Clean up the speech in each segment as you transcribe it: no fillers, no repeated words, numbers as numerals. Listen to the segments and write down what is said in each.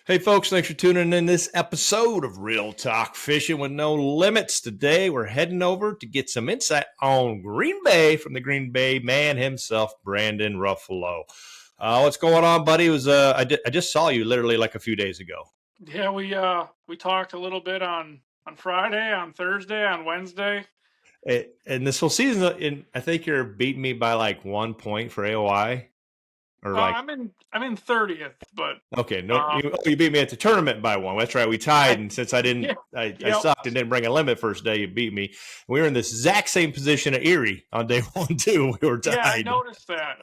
Hey, folks, thanks for tuning in this episode of Real Talk Fishing with No Limits. Today, we're heading over to get some insight on Green Bay from the Green Bay man himself, Brandon Ruffolo. What's going on, buddy? I just saw you literally like a few days ago. Yeah, we talked a little bit on Friday, on Thursday, on Wednesday. And this whole season, I think you're beating me by like 1 point for AOI. Or like, I'm in 30th, but okay, no, you beat me at the tournament by one. That's right, we tied, and since I didn't, yeah, I sucked and didn't bring a limit first day. You beat me. We were in this exact same position at Erie on day 1 too. We were tied. Yeah, I noticed that.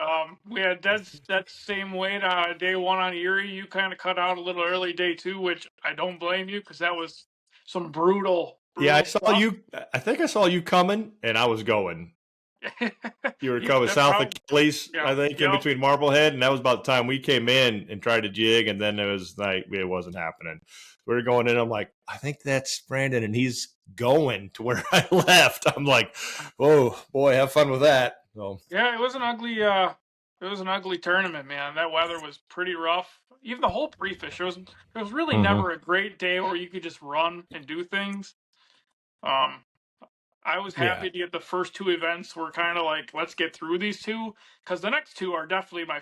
We had that same weight day 1 on Erie. You kind of cut out a little early day 2, which I don't blame you because that was some brutal. Yeah, I saw stuff. you. I think I saw you coming, and I was going. You were coming south of Kelly's, I think, in between Marblehead, and that was about the time we came in and tried to jig, and then it was like it wasn't happening. We were going in. I'm like, I think that's Brandon, and he's going to where I left. I'm like, whoa, boy, have fun with that. So yeah, it was an ugly tournament, man. That weather was pretty rough. Even the whole pre-fish, it was really never a great day where you could just run and do things. I was happy to get the first 2 events were kind of like, let's get through these 2, because the next 2 are definitely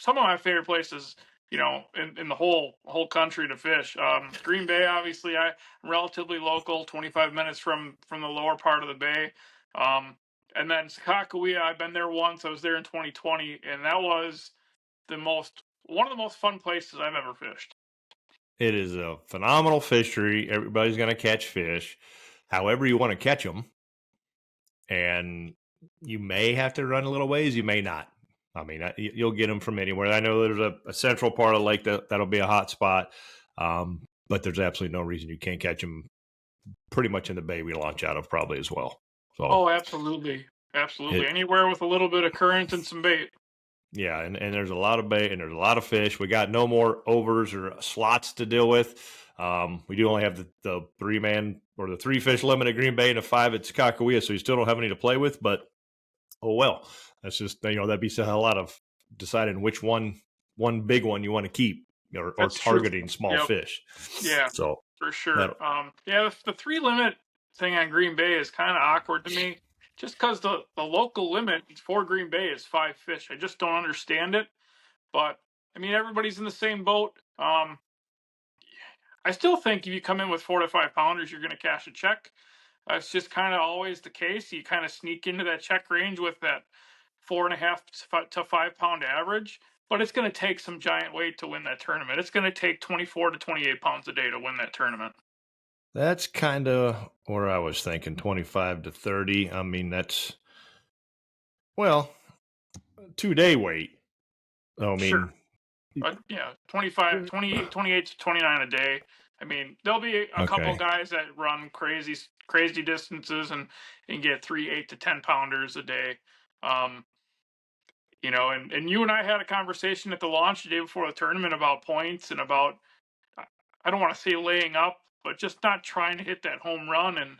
some of my favorite places, in the whole country to fish. Green Bay, obviously, I'm relatively local, 25 minutes from the lower part of the bay. And then Sakakawea, I've been there once. I was there in 2020, and that was one of the most fun places I've ever fished. It is a phenomenal fishery. Everybody's going to catch fish, however you want to catch them. And you may have to run a little ways. You may not. I mean, you'll get them from anywhere. I know there's a central part of the lake that'll be a hot spot, but there's absolutely no reason you can't catch them pretty much in the bay we launch out of probably as well. So, oh, absolutely. Anywhere with a little bit of current and some bait. Yeah, and there's a lot of bait and there's a lot of fish. We got no more overs or slots to deal with. We do only have the 3-man or the 3-fish limit at Green Bay and a 5 at Sakakawea, so you still don't have any to play with. But oh well, that's just that'd be a lot of deciding which one big one you want to keep or targeting small fish. Yeah, so for sure. The 3 limit thing on Green Bay is kind of awkward to me, just because the local limit for Green Bay is 5 fish. I just don't understand it. But I mean, everybody's in the same boat. I still think if you come in with 4 to 5 pounders, you're going to cash a check. It's just kind of always the case. You kind of sneak into that check range with that 4.5 to 5 pound average, but it's going to take some giant weight to win that tournament. It's going to take 24 to 28 pounds a day to win that tournament. That's kind of where I was thinking, 25 to 30. I mean, that's, 2-day weight. I mean, sure. But 28 to 29 a day. I mean, there'll be a couple guys that run crazy distances and get 3 8 to 10 pounders a day. And you and I had a conversation at the launch the day before the tournament about points and about, I don't want to say laying up, but just not trying to hit that home run. And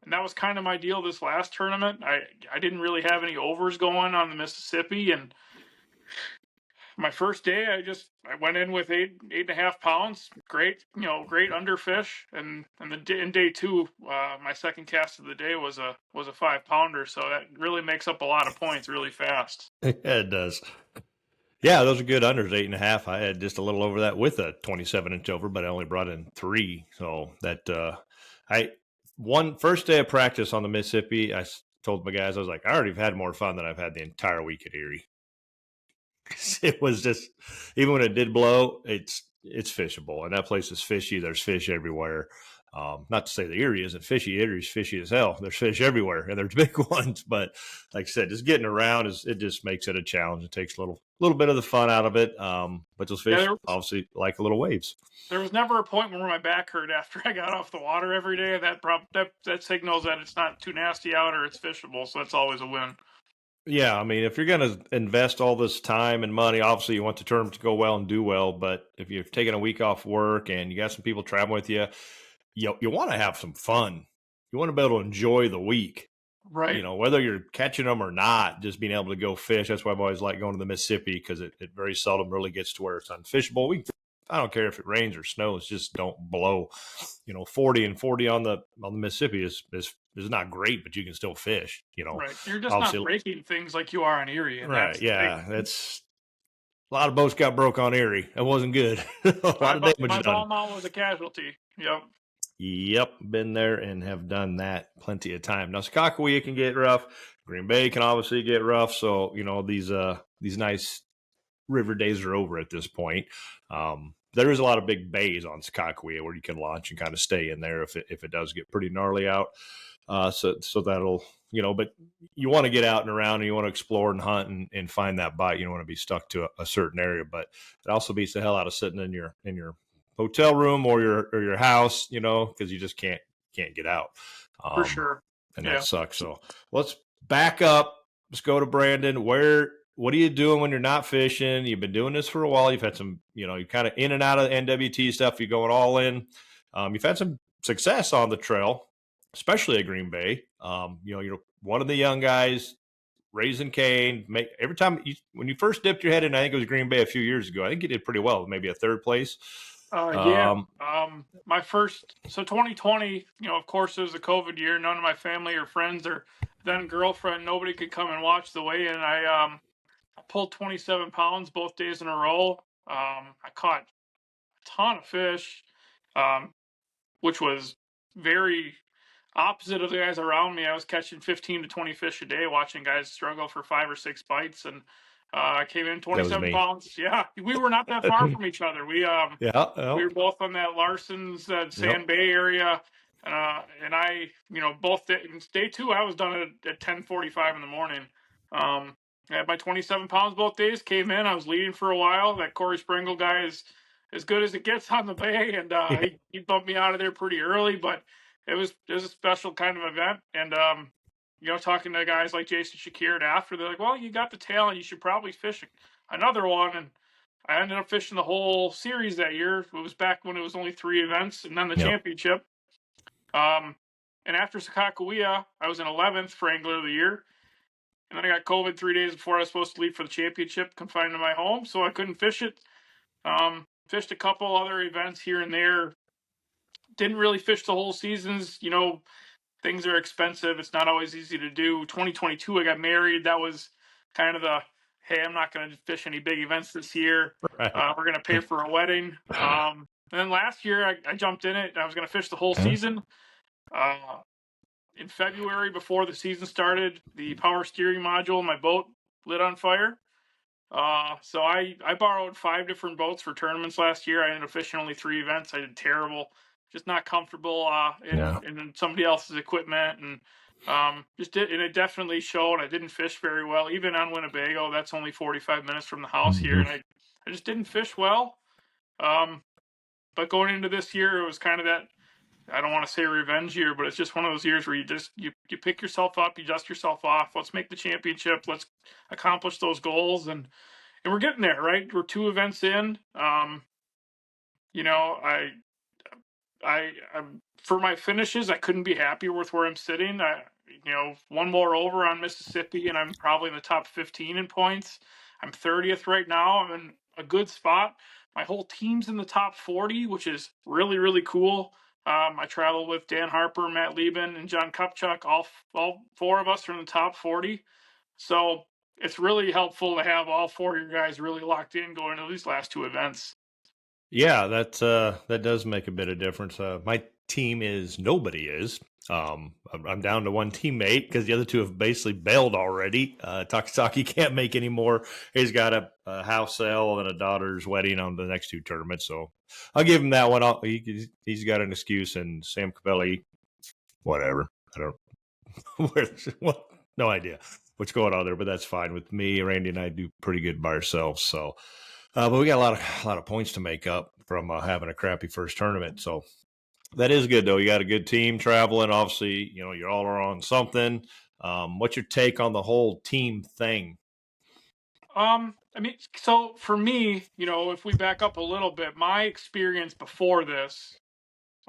that was kind of my deal this last tournament. I didn't really have any overs going on the Mississippi, and my first day, I went in with 8.5 pounds. Great underfish, and in day 2, my second cast of the day was a 5 pounder. So that really makes up a lot of points really fast. Yeah, it does. Yeah, those are good unders, 8.5. I had just a little over that with a 27-inch over, but I only brought in 3. So that first day of practice on the Mississippi, I told my guys, I was like, I already have had more fun than I've had the entire week at Erie. It was just, even when it did blow, it's fishable, and that place is fishy. There's fish everywhere. Not to say the Erie isn't fishy. Erie's fishy as hell. There's fish everywhere, and there's big ones. But like I said, just getting around it just makes it a challenge. It takes a little bit of the fun out of it. But those fish obviously like the little waves. There was never a point where my back hurt after I got off the water every day. That signals that it's not too nasty out or it's fishable. So that's always a win. Yeah, I mean, if you're going to invest all this time and money, obviously you want the tournament to go well and do well. But if you're taking a week off work and you got some people traveling with you, you want to have some fun. You want to be able to enjoy the week. Right. Whether you're catching them or not, just being able to go fish. That's why I've always liked going to the Mississippi, because it very seldom really gets to where it's unfishable. We can I don't care if it rains or snows, just don't blow. 40 and 40 on the Mississippi is not great, but you can still fish. Right. You're just not Obviously, breaking things like you are on Erie, and right? that's the big Yeah, thing. that's a lot of boats got broke on Erie. That wasn't good. A lot of damage My done. mom was a casualty. Yep. Yep, been there and have done that plenty of time. Now, Sakakawea can get rough. Green Bay can obviously get rough. So these nice river days are over at this point. There is a lot of big bays on Sakakawea where you can launch and kind of stay in there if it does get pretty gnarly out. So that'll but you want to get out and around and you want to explore and hunt and find that bite. You don't want to be stuck to a certain area, but it also beats the hell out of sitting in your hotel room or your house, because you just can't get out. For sure. And Yeah. that sucks. So let's back up. Let's go to Brandon. What are you doing when you're not fishing? You've been doing this for a while. You've had some, you're kind of in and out of the NWT stuff. You're going all in. You've had some success on the trail, especially at Green Bay. You're one of the young guys raising cane. Every time when you first dipped your head in, I think it was Green Bay a few years ago. I think you did pretty well, maybe a third place. Yeah. My first, so 2020, of course, it was a COVID year. None of my family or friends or then girlfriend, nobody could come and watch the weigh-in. I pulled 27 pounds both days in a row. I caught a ton of fish, which was very opposite of the guys around me. I was catching 15 to 20 fish a day, watching guys struggle for 5 or 6 bites, and I came in 27 pounds. Yeah, we were not that far from each other. We Yeah. we were both on that Larson's, that Sand Bay area, and I, both day 2, I was done at 10:45 in the morning. I had my 27 pounds both days. Came in, I was leading for a while. That Corey Springle guy is as good as it gets on the bay, and he bumped me out of there pretty early, but it was a special kind of event. And talking to guys like Jason Shakir after, they're like, "Well, you got the talent. You should probably fish another one." And I ended up fishing the whole series that year. It was back when it was only 3 events, and then the championship. And after Sakakawea, I was in 11th for Angler of the Year. And then I got COVID 3 days before I was supposed to leave for the championship, confined to my home, so I couldn't fish it. Fished a couple other events here and there. Didn't really fish the whole seasons. Things are expensive. It's not always easy to do. 2022, I got married. That was kind of the, hey, I'm not going to fish any big events this year. Right. We're going to pay for a wedding. And then last year, I jumped in it, and I was going to fish the whole season. In February, before the season started, the power steering module in my boat lit on fire. So I borrowed 5 different boats for tournaments last year. I ended up fishing only 3 events. I did terrible. Just not comfortable in somebody else's equipment, and and it definitely showed. I didn't fish very well, even on Winnebago. That's only 45 minutes from the house here, and I just didn't fish well. But going into this year, it was kind of that, I don't want to say revenge year, but it's just one of those years where you pick yourself up, you dust yourself off. Let's make the championship. Let's accomplish those goals, and we're getting there, right? We're 2 events in. I for my finishes, I couldn't be happier with where I'm sitting. One more over on Mississippi, and I'm probably in the top 15 in points. I'm 30th right now. I'm in a good spot. My whole team's in the top 40, which is really, really cool. I travel with Dan Harper, Matt Lieben, and John Kupchak. All 4 of us are in the top 40. So it's really helpful to have all 4 of your guys really locked in going into these last 2 events. Yeah, that does make a bit of difference. My team is nobody is. I'm down to 1 teammate because the other 2 have basically bailed already. Takasaki can't make any more. He's got a house sale and a daughter's wedding on the next 2 tournaments, so I'll give him that one. He's got an excuse, and Sam Capelli, whatever. I don't no idea what's going on there, but that's fine with me. Randy and I do pretty good by ourselves, so. But we got a lot of points to make up from having a crappy first tournament. So that is good, though. You got a good team traveling. Obviously, you all are on something. What's your take on the whole team thing? So for me, if we back up a little bit, my experience before this,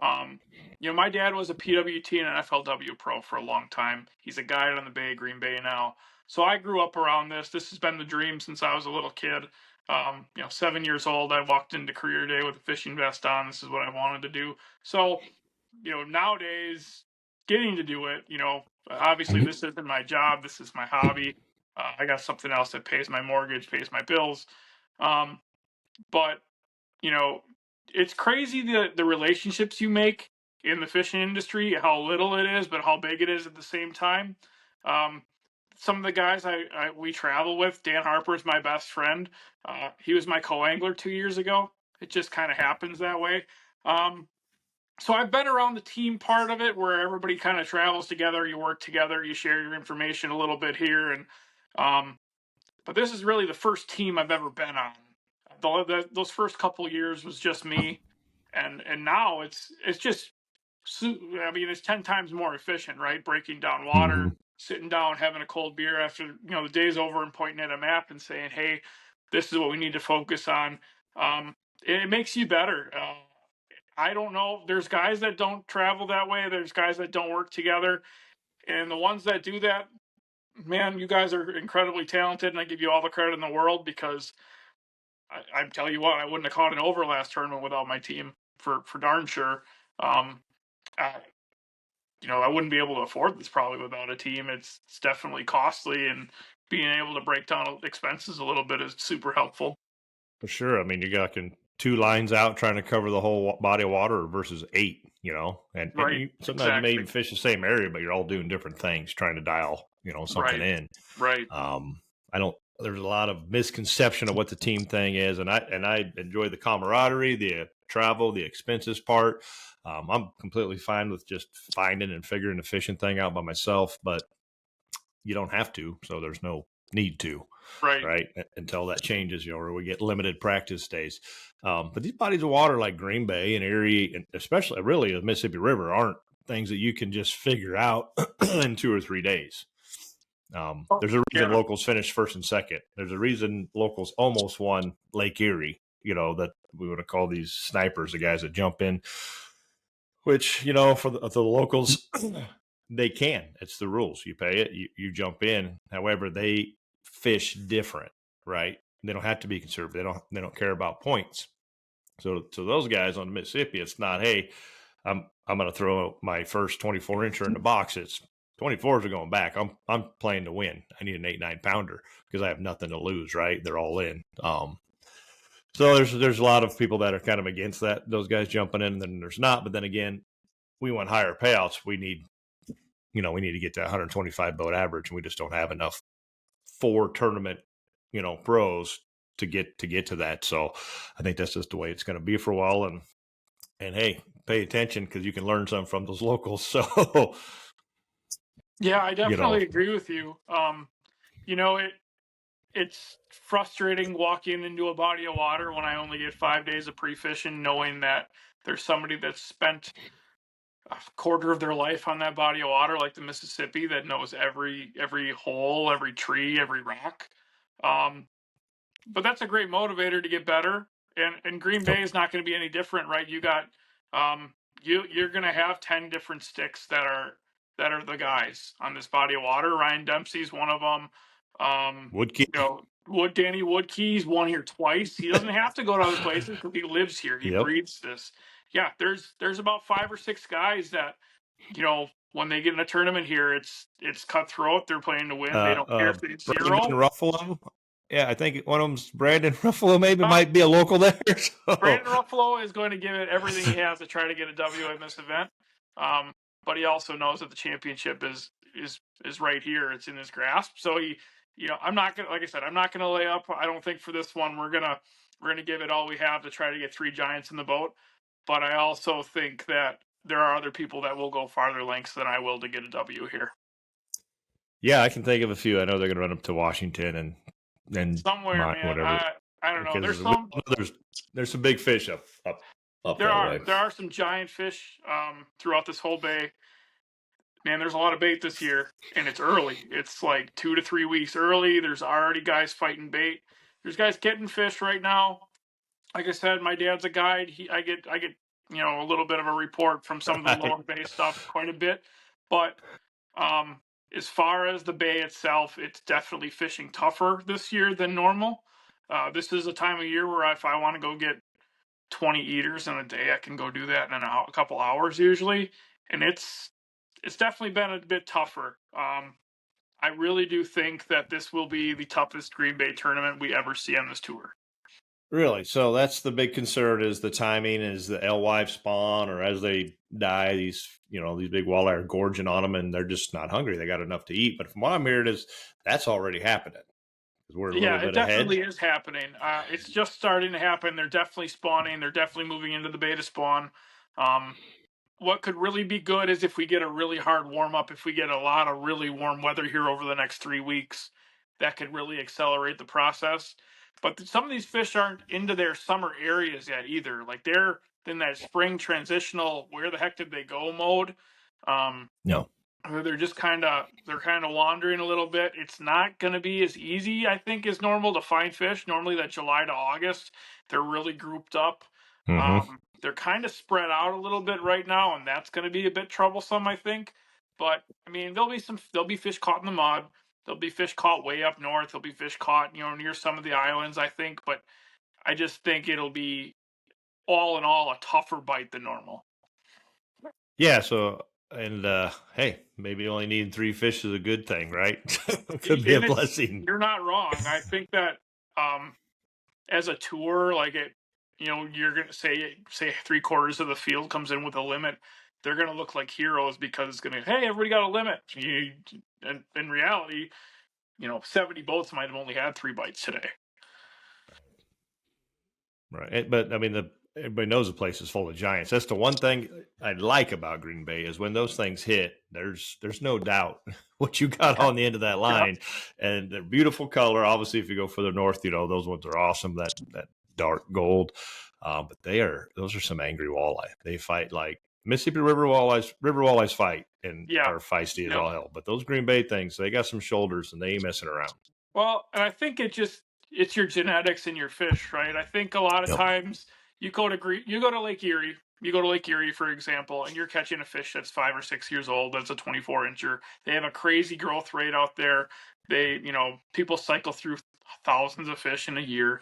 my dad was a PWT and an FLW pro for a long time. He's a guide on the Bay, Green Bay now. So I grew up around this. This has been the dream since I was a little kid. 7 years old, I walked into career day with a fishing vest on. This is what I wanted to do. So, nowadays, getting to do it, obviously this isn't my job. This is my hobby. I got something else that pays my mortgage, pays my bills. Um, but you know, it's crazy the relationships you make in the fishing industry, how little it is, but how big it is at the same time. Um, some of the guys we travel with, Dan Harper is my best friend. He was my co-angler 2 years ago. It just kind of happens that way. So I've been around the team part of it where everybody kind of travels together, you work together, you share your information a little bit here, and um, but this is really the first team I've ever been on. Those first couple years was just me, and now it's just, I mean, it's 10 times more efficient, right? Breaking down water, Mm-hmm. sitting down, having a cold beer after the day's over, and pointing at a map and saying, "Hey, this is what we need to focus on." It makes you better. I don't know. There's guys that don't travel that way. There's guys that don't work together, and the ones that do that, man, you guys are incredibly talented, and I give you all the credit in the world because I tell you what, I wouldn't have caught an over last tournament without my team for darn sure. Um, I, I wouldn't be able to afford this probably without a team. It's definitely costly, and being able to break down expenses a little bit is super helpful. For sure. I mean, you got two lines out trying to cover the whole body of water versus eight, and Right. sometimes you may Exactly. even fish the same area, but you're all doing different things, trying to dial, something Right. in. Right. I don't, there's a lot of misconception of what the team thing is. And I enjoy the camaraderie, the travel, the expenses part. I'm completely fine with just finding and figuring the fishing thing out by myself, but you don't have to. So there's no need to. Right. Right until that changes, or we get limited practice days. But these bodies of water like Green Bay and Erie, and especially really the Mississippi River, aren't things that you can just figure out in 2 or 3 days. Oh, There's a reason yeah. locals finished first and second. There's a reason locals almost won Lake Erie. That we would have called these snipers, the guys that jump in. Which for the locals, they can. It's the rules. You pay it. You jump in. However, they fish different, right? They don't have to be conservative. They don't care about points. So to those guys on the Mississippi, it's not, hey, I'm going to throw my first 24-incher in the box. It's 24s are going back. I'm playing to win. I need an 8-9 pounder because I have nothing to lose. Right? They're all in. So there's a lot of people that are kind of against that. Those guys jumping in, and then there's not. But then again, we want higher payouts. We need to get to 125 boat average, and we just don't have enough 4 tournament pros to get to that. So I think that's just the way it's going to be for a while. And hey, pay attention because you can learn something from those locals. So Yeah, I definitely agree with you. It's frustrating walking into a body of water when I only get 5 days of pre-fishing, knowing that there's somebody that's spent a quarter of their life on that body of water, like the Mississippi, that knows every hole, every tree, every rock. Um, but that's a great motivator to get better. And Green Bay is not going to be any different, right? You got you're going to have 10 different sticks that are the guys on this body of water. Ryan Dempsey's one of them. Woodkey. Danny Woodkey's won here twice. He doesn't have to go to other places because he lives here. He Yep. breathes this. Yeah, there's about 5 or 6 guys that when they get in a tournament here, it's cutthroat. They're playing to win. They don't care if it's Brandon zero. Ruffalo. Yeah, I think one of them's Brandon Ruffalo. Maybe Uh, might be a local there. So. Brandon Ruffalo is going to give it everything he has to try to get a W in this event. But he also knows that the championship is right here. It's in his grasp. So I'm not gonna, like I said, I'm not gonna lay up. I don't think for this one we're gonna give it all we have to try to get 3 giants in the boat. But I also think that there are other people that will go farther lengths than I will to get a W here. Yeah, I can think of a few. I know they're going to run up to Washington and Somewhere, man. whatever. I don't know. Because there's some big fish up There that are way. there are some giant fish throughout this whole bay. Man, there's a lot of bait this year, and it's early. It's like 2 to 3 weeks early. There's already guys fighting bait. There's guys getting fish right now. Like I said, my dad's a guide. I get a little bit of a report from some of the lower bay stuff quite a bit, but as far as the bay itself, it's definitely fishing tougher this year than normal. This is a time of year where if I want to go get 20 eaters in a day, I can go do that in a couple hours usually, and it's definitely been a bit tougher. I really do think that this will be the toughest Green Bay tournament we ever see on this tour. Really? So that's the big concern is the timing, is the alewife spawn, or as they die, these these big walleye are gorging on them, and they're just not hungry. They got enough to eat. But from what I'm hearing is that's already happening because we're a little Yeah, it bit ahead. definitely is happening. It's just starting to happen. They're definitely spawning. They're definitely moving into the beta spawn. Um, what could really be good is if we get a really hard warm up, if we get a lot of really warm weather here over the next 3 weeks, that could really accelerate the process. But some of these fish aren't into their summer areas yet either. Like they're in that spring transitional, where the heck did they go mode. Um, No. they're kind of wandering a little bit. It's not going to be as easy, I think, as normal to find fish. Normally, that July to August, they're really grouped up. Mm-hmm. They're kind of spread out a little bit right now, and that's going to be a bit troublesome, I think. But I mean, there'll be fish caught in the mud. There'll be fish caught way up north. There'll be fish caught, near some of the islands, I think. But I just think it'll be all in all a tougher bite than normal. Yeah. So and hey, maybe only needing 3 fish is a good thing, right? Could be a And blessing. you're not wrong. I think that as a tour, like you're gonna say 3/4 of the field comes in with a limit. They're gonna look like heroes because it's gonna be, hey, everybody got a limit. And in reality, 70 boats might have only had 3 bites today. Right. But I mean, everybody knows the place is full of giants. That's the one thing I like about Green Bay is when those things hit, there's no doubt what you got on the end of that Yeah, line, and they're beautiful color. Obviously, if you go further north, those ones are awesome. That dark gold, but those are some angry walleye. They fight like Mississippi River walleyes. River walleyes fight and yeah, are feisty as yep. all hell. But those Green Bay things, they got some shoulders and they ain't messing around. Well, and I think it's your genetics and your fish, right? I think a lot of Yep. times you go to Lake Erie, for example, and you're catching a fish that's 5 or 6 years old. That's a 24 incher. They have a crazy growth rate out there. People cycle through thousands of fish in a year.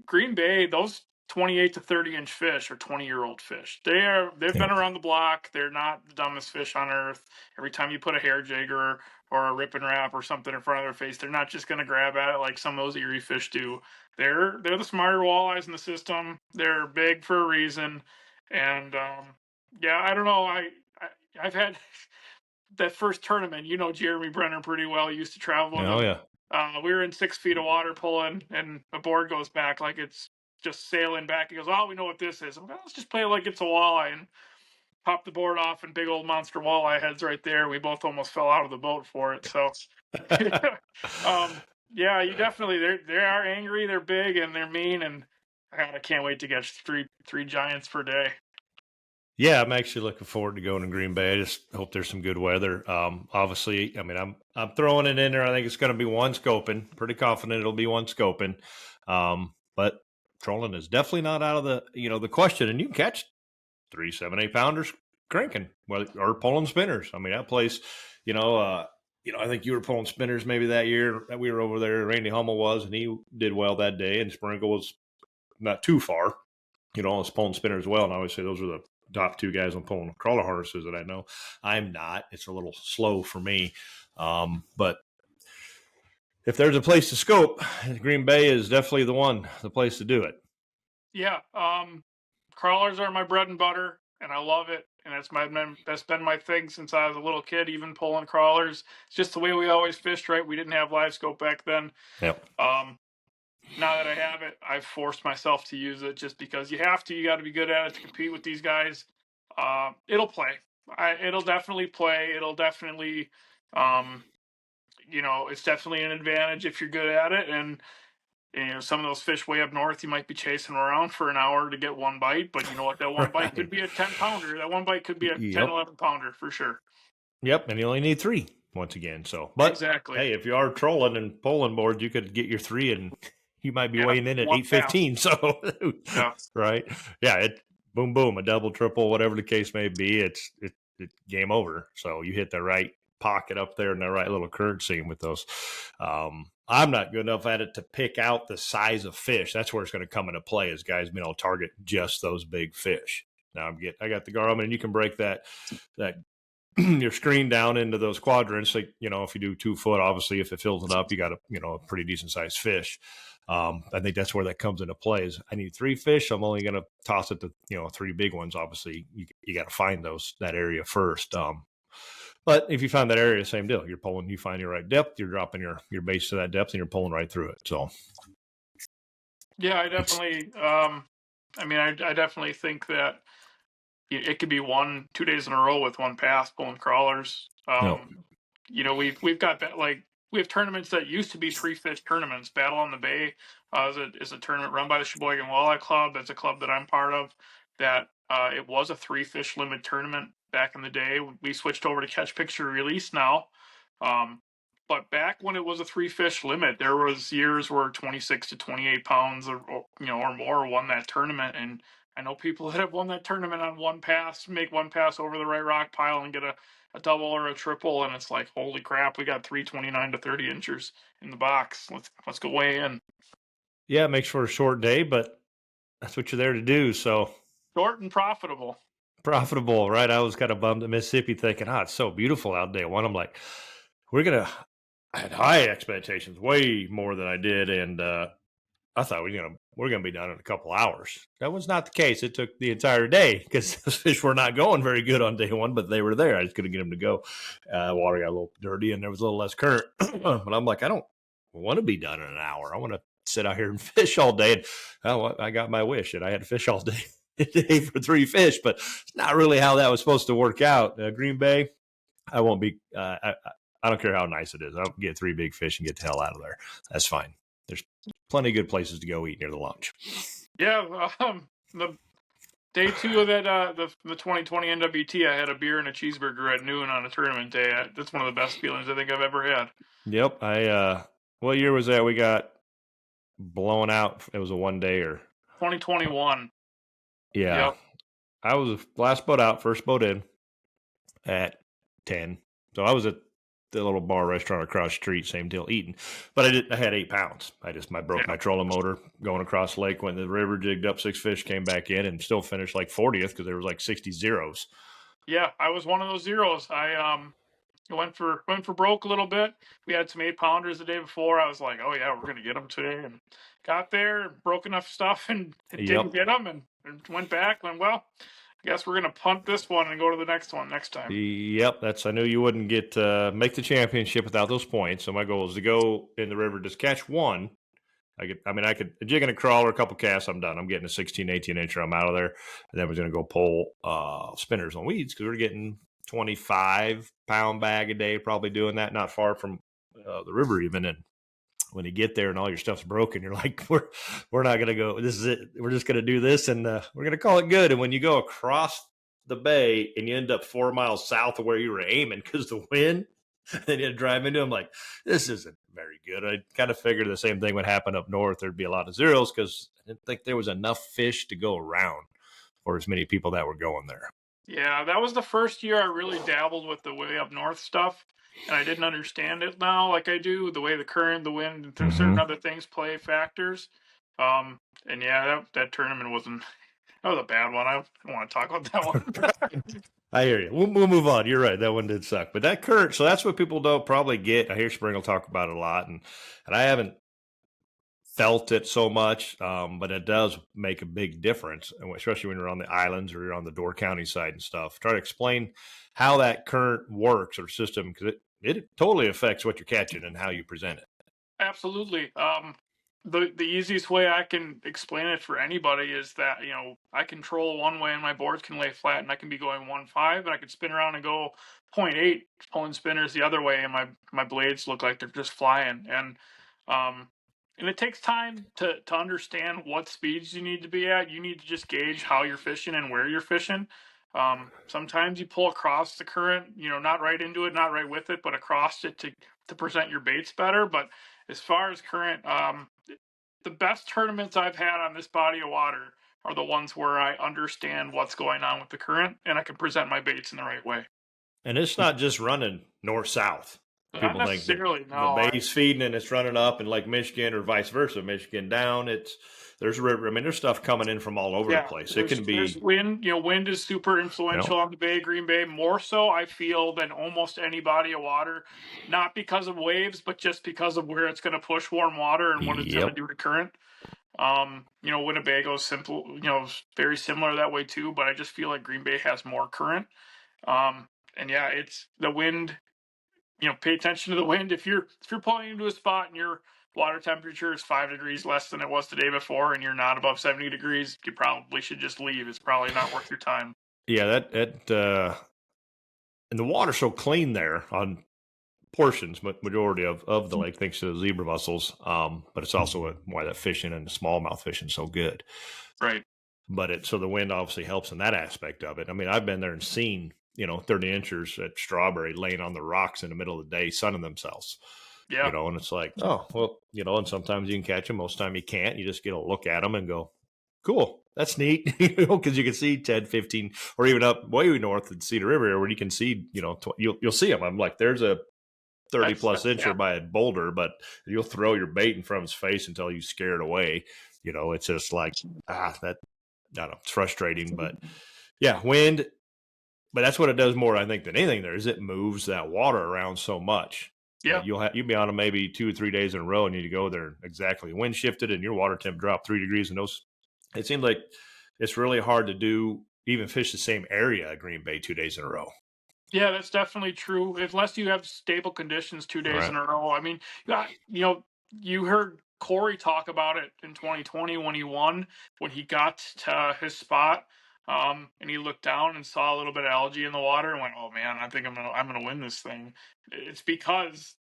Green Bay, those 28 to 30-inch fish are 20-year-old fish. They've been Yep. around the block. They're not the dumbest fish on earth. Every time you put a hair jigger or a rip and wrap or something in front of their face, they're not just going to grab at it like some of those Erie fish do. They're the smarter walleyes in the system. They're big for a reason, and yeah, I don't know. I've had that first tournament. Jeremy Brenner pretty well. He used to travel with Oh him. yeah. We were in 6 feet of water pulling, and a board goes back like it's just sailing back. He goes, "Oh, we know what this is." I'm like, let's just play it like it's a walleye, and pop the board off, and big old monster walleye heads right there. We both almost fell out of the boat for it. So, yeah, you definitely they are angry. They're big and they're mean, and God, I can't wait to catch three giants per day. Yeah, I'm actually looking forward to going to Green Bay. I just hope there's some good weather. Obviously, I mean, I'm throwing it in there. I think it's going to be one scoping. Pretty confident it'll be one scoping. But trolling is definitely not out of the question. And you can catch 3, 7, 8 pounders cranking, or pulling spinners. I mean, that place, I think you were pulling spinners maybe that year that we were over there. Randy Hummel was, and he did well that day. And Sprinkle was not too far. It's pulling spinner as well. And I always say those are the top 2 guys on pulling crawler harnesses that I know. I'm not. It's a little slow for me. But if there's a place to scope, Green Bay is definitely the place to do it. Yeah, crawlers are my bread and butter, and I love it. And that's been my thing since I was a little kid, even pulling crawlers. It's just the way we always fished, right? We didn't have live scope back then. Yep. Now that I have it, I've forced myself to use it just because you have to. You got to be good at it to compete with these guys. It'll play. It'll definitely play. It'll definitely, it's definitely an advantage if you're good at it. And some of those fish way up north, you might be chasing around for an hour to get one bite, but you know what? That one bite could Right. be a 10-pounder. That one bite could be a 10, Yep. 11-pounder for sure. Yep. And you only need 3 once again. So, but Exactly. hey, if you are trolling and pulling boards, you could get your 3 and you might be weighing in at one half. 8:15. So, Yeah. right. Yeah. Boom, boom, a double, triple, whatever the case may be. It's game over. So you hit the right pocket up there in the right little current seam with those. I'm not good enough at it to pick out the size of fish. That's where it's going to come into play, is guys being able to target just those big fish. Now I got the Garmin, and you can break that your screen down into those quadrants. Like, if you do 2 foot, obviously, if it fills it up, you got a pretty decent sized fish. I think that's where that comes into play. Is I need 3 fish. I'm only going to toss it to 3 big ones. Obviously, you got to find that area first. But if you find that area, same deal. You're pulling, you find your right depth, you're dropping your base to that depth, and you're pulling right through it. So, yeah, I definitely. I definitely think that it could be 2 days in a row with one pass pulling crawlers. We've got that, like, we have tournaments that used to be 3 fish tournaments. Battle on the Bay is a tournament run by the Sheboygan Walleye Club. That's a club that I'm part of. That it was a 3 fish limit tournament back in the day. We switched over to catch, picture, release now. But back when it was a 3 fish limit, there was years where 26 to 28 pounds or more won that tournament. And I know people that have won that tournament on one pass, make one pass over the right rock pile and get a double or a triple, and it's like, holy crap, we got 329 to 30 inchers in the box. Let's go weigh in. Yeah, it makes for a short day, but that's what you're there to do. So short and profitable. Profitable, right? I was kind of bummed at Mississippi, thinking, it's so beautiful out day one. I'm like, I had high expectations, way more than I did, and I thought we're gonna be done in a couple hours. That was not the case. It took the entire day because those fish were not going very good on day one, but they were there. I just couldn't get them to go. Water got a little dirty, and there was a little less current. But I'm like, I don't want to be done in an hour. I want to sit out here and fish all day. And I got my wish, and I had to fish all day today for 3 fish. But it's not really how that was supposed to work out. Green Bay, I won't be. I don't care how nice it is. I'll get 3 big fish and get the hell out of there. That's fine. There's plenty of good places to go eat near the lunch. Yeah, the day 2 of that the 2020 NWT, I had a beer and a cheeseburger at noon on a tournament day. That's one of the best feelings I think I've ever had. Yep. What year was that? We got blown out. It was a 1 day or 2021. Yeah. Yep. I was last boat out, first boat in at 10. So I was at the little bar restaurant across the street, same deal, eating. But I had 8 pounds. I broke my trolling motor going across the lake, went to the river, jigged up 6 fish, came back in, and still finished like 40th because there was like 60 zeros. Yeah, I was one of those zeros. I went for broke a little bit. We had some 8-pounders the day before. I was like, oh yeah, we're gonna get them today, and got there, broke enough stuff, and didn't get them, and went back. And well, I guess we're gonna punt this one and go to the next one next time. Yep, I knew you wouldn't make the championship without those points. So my goal is to go in the river, just catch one. I could jig in a crawler, a couple casts, I'm done. I'm getting a 16, 18 incher. I'm out of there, and then we're gonna go pull spinners on weeds because we're getting 25-pound bag a day, probably doing that, not far from the river even. And when you get there and all your stuff's broken, you're like, we're not gonna go. This is it. We're just gonna do this, and we're gonna call it good. And when you go across the bay and you end up 4 miles south of where you were aiming because the wind, then you drive into them, like, this isn't very good. I kind of figured the same thing would happen up north. There'd be a lot of zeros because I didn't think there was enough fish to go around for as many people that were going there. Yeah, that was the first year I really dabbled with the way up north stuff, and I didn't understand it now like I do, the way the current, the wind, and certain other things play factors. And yeah, that tournament that was a bad one. I don't want to talk about that one. I hear you. We'll move on. You're right. That one did suck. But that current, so that's what people don't probably get. I hear Spring will talk about it a lot, and I haven't felt it so much, but it does make a big difference, especially when you're on the islands or you're on the Door County side and stuff. Try to explain how that current works or system, because it totally affects what you're catching and how you present it. Absolutely. The easiest way I can explain it for anybody is that, I control one way and my boards can lay flat and I can be going 1.5, and I can spin around and go 0.8, pulling spinners the other way, and my blades look like they're just flying. And it takes time to understand what speeds you need to be at. You need to just gauge how you're fishing and where you're fishing. Sometimes you pull across the current, not right into it, not right with it, but across it to present your baits better. But as far as current, the best tournaments I've had on this body of water are the ones where I understand what's going on with the current and I can present my baits in the right way. And it's not just running north south. Not People think necessarily. the No, bay's feeding and it's running up, and Lake Michigan or vice versa, Michigan down. There's a river. I mean, there's stuff coming in from all over the yeah, place. It can there's be, wind. Wind is super influential on the Bay, Green Bay, more so I feel than almost any body of water. Not because of waves, but just because of where it's going to push warm water and what it's going to yep. do to current. Winnebago's simple, very similar that way too. But I just feel like Green Bay has more current. And yeah, it's the wind. Pay attention to the wind. If you're pulling into a spot and your water temperature is 5 degrees less than it was the day before, and you're not above 70 degrees, you probably should just leave. It's probably not worth your time. Yeah, and the water's so clean there on portions, but majority of the lake thanks to the zebra mussels. But it's also why that fishing and the smallmouth fishing so good. Right. But so the wind obviously helps in that aspect of it. I mean, I've been there and seen 30 inchers at Strawberry laying on the rocks in the middle of the day sunning themselves. Yeah. And it's like, oh well, and sometimes you can catch them, most time you can't. You just get a look at them and go, cool, that's neat, because you can see 10, 15, or even up way north in Cedar River where you can see, you'll see them. I'm like, there's a 30 plus incher Yeah. by a boulder, but you'll throw your bait in front of his face until you scare it away. It's just like, that, I don't know, it's frustrating, but yeah, wind. But that's what it does more, I think, than anything there is it moves that water around so much. Yeah. You'll be on them maybe 2 or 3 days in a row and you go there exactly. Wind shifted and your water temp dropped 3 degrees. And it seems like it's really hard to do, even fish the same area at Green Bay 2 days in a row. Yeah, that's definitely true. Unless you have stable conditions 2 days in a row. I mean, you heard Corey talk about it in 2020 when he won, when he got to his spot, and he looked down and saw a little bit of algae in the water and went, "Oh man, I think I'm gonna win this thing." It's because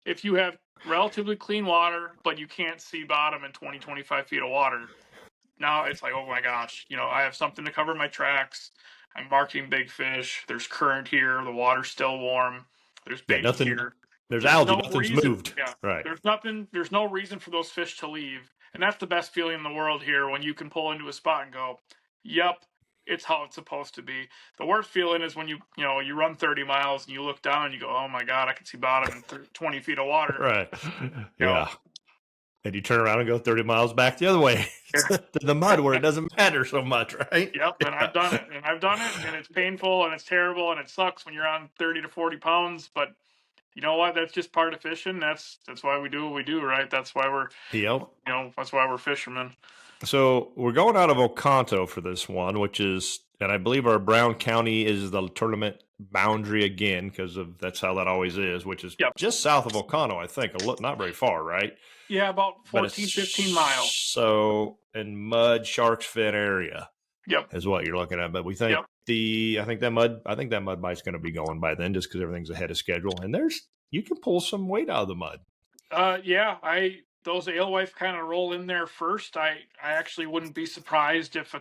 if you have relatively clean water, but you can't see bottom in 25 feet of water. Now it's like, oh my gosh, I have something to cover my tracks. I'm marking big fish. There's current here. The water's still warm. There's Yeah, bait nothing. here. There's There's algae. no Nothing's reason. moved. Yeah. Right. There's nothing. There's no reason for those fish to leave. And that's the best feeling in the world here when you can pull into a spot and go, yep, it's how it's supposed to be. The worst feeling is when you run 30 miles and you look down and you go, oh my God, I can see bottom in 20 feet of water. Right. You know, Yeah. And you turn around and go 30 miles back the other way to the mud where it doesn't matter so much, right? Yep, and Yeah. I've done it, and it's painful, and it's terrible, and it sucks when you're on 30 to 40 pounds. But you know what? That's just part of fishing. That's why we do what we do, right? That's why Yep. that's why we're fishermen. So we're going out of Oconto for this one, which is, and I believe our Brown County is the tournament boundary again because of that's how that always is, which is Yep. just south of Oconto, I think, not very far, right? Yeah, about But 14, it's 15 miles. so in Mud Sharks Fin area Yep. is what you're looking at. But we think Yep. I think that mud bite's going to be going by then, just because everything's ahead of schedule, and you can pull some weight out of the mud. Yeah, those alewife kind of roll in there first. I actually wouldn't be surprised if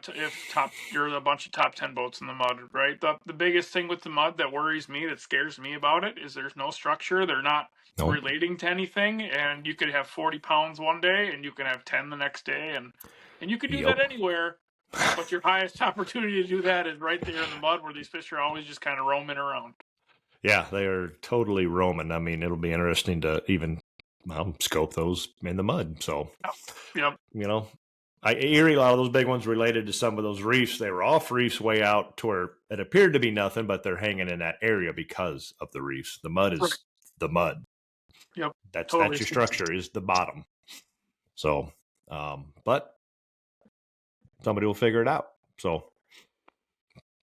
you're a bunch of top 10 boats in the mud, right? The biggest thing with the mud that worries me, that scares me about it, is there's no structure. They're not relating to anything, and you could have 40 pounds one day, and you can have 10 the next day, and you could do that anywhere. But your highest opportunity to do that is right there in the mud, where these fish are always just kind of roaming around. Yeah, they are totally roaming. I mean, it'll be interesting to even scope those in the mud. So, yep. Erie, a lot of those big ones related to some of those reefs. They were off reefs way out to where it appeared to be nothing, but they're hanging in that area because of the reefs. The mud is the mud. Yep. That's your structure is the bottom. So, but somebody will figure it out. So,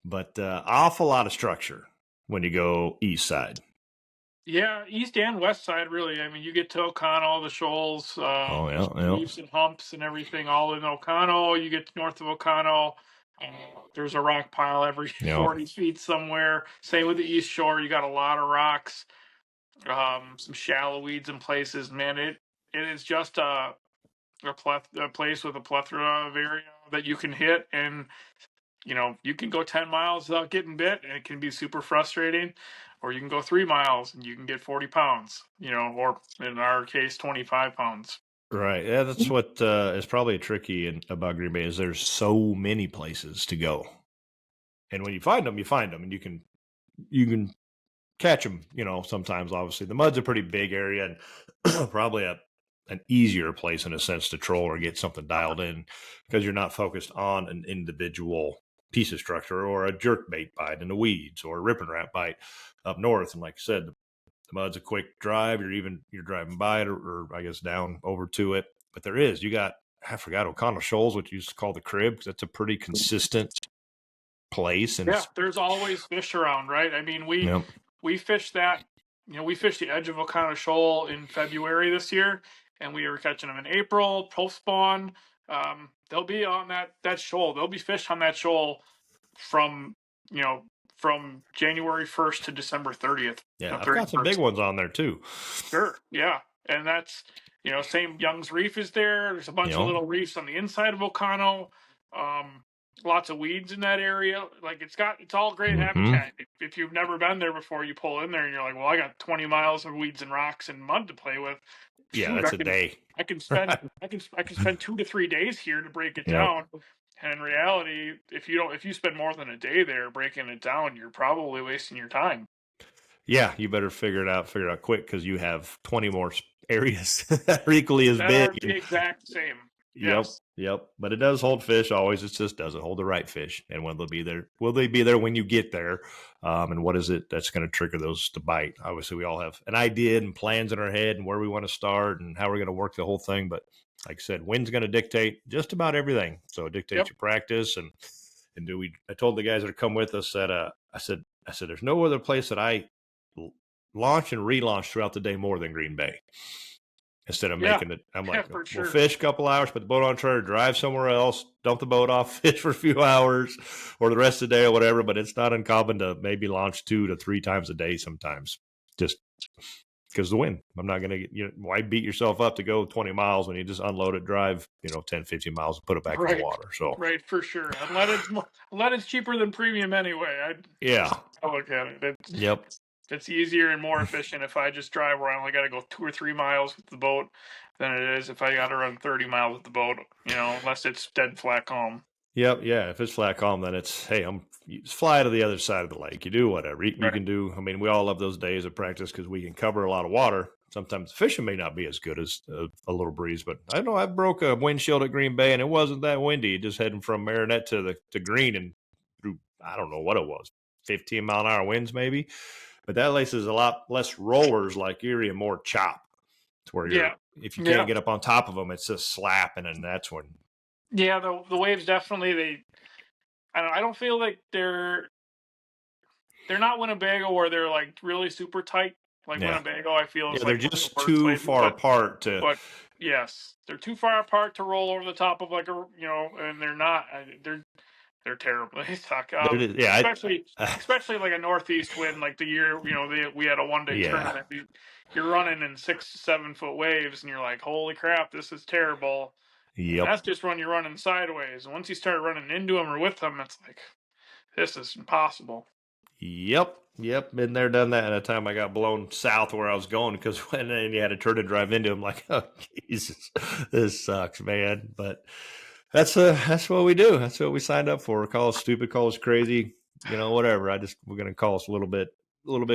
but awful lot of structure when you go east side. Yeah, east and west side, really. I mean, you get to Oconto, the shoals, reefs and humps and everything, all in Oconto. You get north of Oconto, there's a rock pile every 40 feet somewhere. Same with the east shore. You got a lot of rocks, some shallow weeds in places. Man, it is just a place with a plethora of area that you can hit, and you can go 10 miles without getting bit, and it can be super frustrating. Or you can go 3 miles and you can get 40 pounds, or in our case, 25 pounds. Right. Yeah, that's what is probably tricky about Green Bay is there's so many places to go. And when you find them, and you can you can catch them. Sometimes obviously the mud's a pretty big area and probably an easier place in a sense to troll or get something dialed in because you're not focused on an individual piece of structure or a jerk bait bite in the weeds or a rip and wrap bite up north. And like I said, the mud's a quick drive. You're driving by it or I guess down over to it. But I forgot O'Connell Shoals, which you used to call the crib, because that's a pretty consistent place. And yeah, there's always fish around, right? I mean, yep. we fished that, we fished the edge of O'Connell Shoal in February this year, and we were catching them in April, post spawn. They'll be on that shoal. There'll be fish on that shoal from, from January 1st to December 30th. Yeah, I've got some big ones on there too. Sure, yeah, and that's same Young's Reef is there. There's a bunch of little reefs on the inside of O'Connell. Lots of weeds in that area. Like it's all great habitat. If you've never been there before, you pull in there and you're like, well, I got 20 miles of weeds and rocks and mud to play with. Yeah, that's a day. I can spend 2 to 3 days here to break it down. And in reality, if you spend more than a day there breaking it down, you're probably wasting your time. Yeah, you better figure it out quick because you have 20 more areas that are equally as big. The exact same. Yep. But it does hold fish always. It just doesn't hold the right fish. And when they'll be there, will they be there when you get there? And what is it that's going to trigger those to bite? Obviously, we all have an idea and plans in our head and where we want to start and how we're going to work the whole thing. But like I said, wind's going to dictate just about everything. So it dictates your practice. And I told the guys that come with us that I said, there's no other place that I launch and relaunch throughout the day more than Green Bay. Instead of making it, I'm like, we'll fish a couple hours, put the boat on trailer, drive somewhere else, dump the boat off, fish for a few hours or the rest of the day or whatever. But it's not uncommon to maybe launch 2 to 3 times a day sometimes, just because the wind. I'm not going to, why beat yourself up to go 20 miles when you just unload it, drive, 10, 15 miles and put it back in the water. So right, for sure. Unleaded's cheaper than premium anyway. I look at it. It's easier and more efficient if I just drive where I only got to go 2 or 3 miles with the boat than it is if I got to run 30 miles with the boat, unless it's dead flat calm. Yep. Yeah. If it's flat calm, then it's, hey, you just fly to the other side of the lake. You do whatever you can do. I mean, we all love those days of practice because we can cover a lot of water. Sometimes fishing may not be as good as a little breeze, but I know I broke a windshield at Green Bay and it wasn't that windy. Just heading from Marinette to Green and through, I don't know what it was, 15-mile-an-hour winds maybe. But that place is a lot less rollers like Erie and more chop. To where if you can't get up on top of them, it's just slapping, and that's when. Yeah, the waves definitely I don't feel like they're not Winnebago where they're like really super tight. Like Winnebago, I feel they're just too far apart to. But yes, they're too far apart to roll over the top of like and they're not. They're terrible. They suck. Especially like a northeast wind, like the year we had a one-day tournament. You're running in 6 to 7 foot waves, and you're like, "Holy crap, this is terrible." Yep. And that's just when you're running sideways. And once you start running into them or with them, it's like, this is impossible. Yep. Been there, done that. At a time I got blown south where I was going because when you had to turn and drive into them, like, oh Jesus, this sucks, man. But that's what we do. That's what we signed up for. Call us stupid, call us crazy, whatever. We're gonna call us a little bit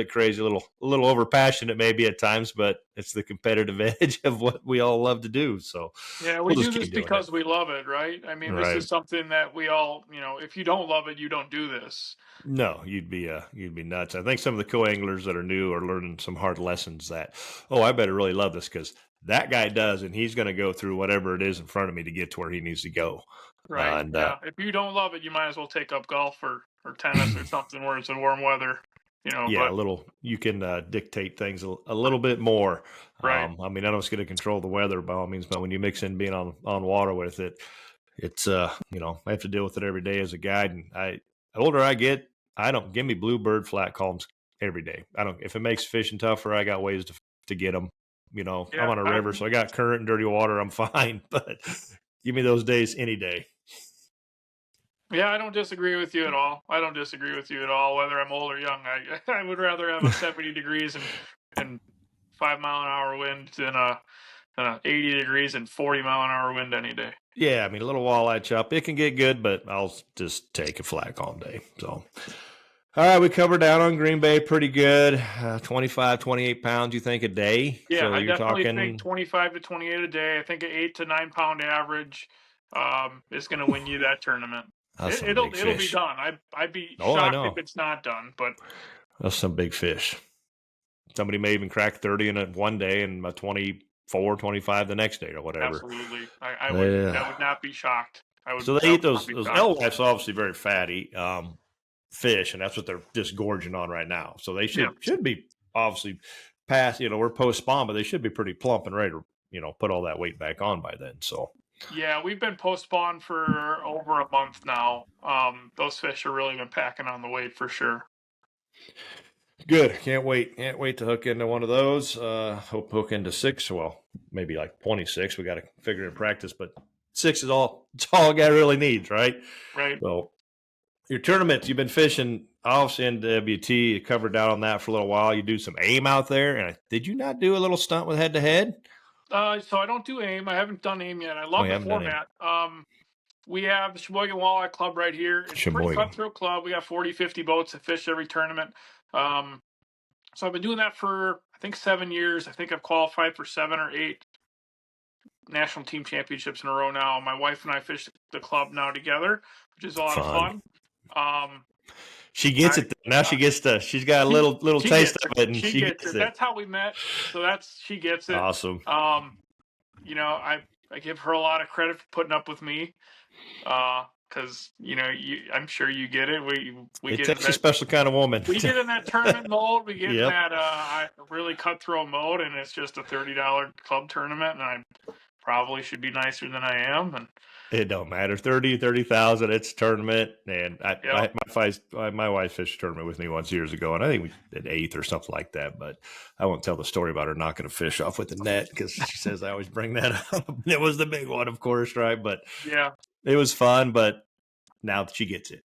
crazy, a little over passionate maybe at times, but it's the competitive edge of what we all love to do. So yeah, we do this because we love it, right? I mean, this is something that we all, if you don't love it, you don't do this. No, you'd be nuts. I think some of the co-anglers that are new are learning some hard lessons that, I better really love this because that guy does, and he's going to go through whatever it is in front of me to get to where he needs to go. Right. And, if you don't love it, you might as well take up golf or tennis or something where it's in warm weather. A little. You can dictate things a little bit more. Right. I mean, I don't get to control the weather by all means, but when you mix in being on water with it, it's I have to deal with it every day as a guide. And the older I get, I don't give me bluebird flat calms every day. I don't. If it makes fishing tougher, I got ways to get them. I'm on a river, so I got current and dirty water. I'm fine, but give me those days any day. Yeah, I don't disagree with you at all. Whether I'm old or young, I would rather have a 70 degrees and 5-mile-an-hour wind than a 80 degrees and 40-mile-an-hour wind any day. Yeah, I mean, a little walleye chop, it can get good, but I'll just take a flat calm day. So All right, we covered down on Green Bay pretty good. 25, 28 pounds, you think, a day? Yeah, So I you're definitely think talking 25 to 28 a day. I think an 8 to 9 pound average is going to win you that tournament. that's It, some it'll big it'll be fish. done. I'd be Oh, I shocked if know. it's not done. But That's some big fish. Somebody may even crack 30 in it one day and a 24, 25 the next day or whatever. absolutely, I Yeah. would not be shocked. So they I eat would not those be those shocked. alewives, obviously very fatty fish, and that's what they're just gorging on right now. So they Yeah. should be obviously past. We're post spawn, but they should be pretty plump and ready to put all that weight back on by then. So Yeah, we've been post spawn for over a month now. Those fish are really been packing on the weight for sure. good. Can't wait to hook into one of those. Hook into 6. Well, maybe like 26. We got to figure in practice, but 6 is all. It's all a guy really needs, right? Right. So your tournaments, you've been fishing obviously NWT. You covered down on that for a little while. You do some aim out there, and did you not do a little stunt with head to head? So I don't do aim. I haven't done aim yet. I Oh, love you the haven't done aim. format. We have the Sheboygan Walleye Club right here. It's a pretty Sheboygan. cutthroat club. We got 40, 50 boats that fish every tournament. So I've been doing that for, I think, 7 years. I think I've qualified for 7 or 8 national team championships in a row now. My wife and I fish the club now together, which is a lot of fun. She gets it now. She's got a little taste of it, and she gets it. That's how we met. So she gets it. Awesome. I give her a lot of credit for putting up with me. Because I'm sure you get it. We It get takes a special kind of woman. We get in that tournament mode. We get in Yep. that really cutthroat mode, and it's just a $30 club tournament, and I probably should be nicer than I am. And it don't matter. 30,000. It's a tournament, and my wife fished a tournament with me once years ago, and I think we did 8th or something like that. But I won't tell the story about her knocking a fish off with the net because she says I always bring that up. It was the big one, of course, right? But yeah, it was fun. But now she gets it.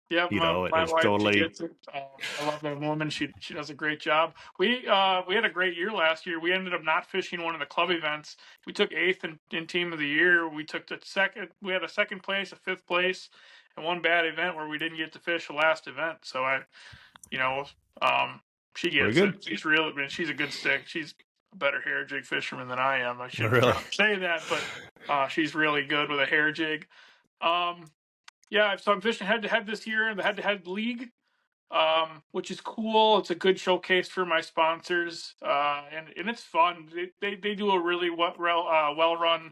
yeah, my it's wife, totally. she gets it. I love that woman. She does a great job. We had a great year last year. We ended up not fishing one of the club events. We took 8th in team of the year. We took the second. We had a 2nd place, a 5th place, and one bad event where we didn't get to fish the last event. So she gets it. She's a good stick. She's a better hair jig fisherman than I am. I shouldn't Really? say that, but she's really good with a hair jig. Yeah, so I'm fishing head to head this year in the head to head league, which is cool. It's a good showcase for my sponsors, and it's fun. They do a really well run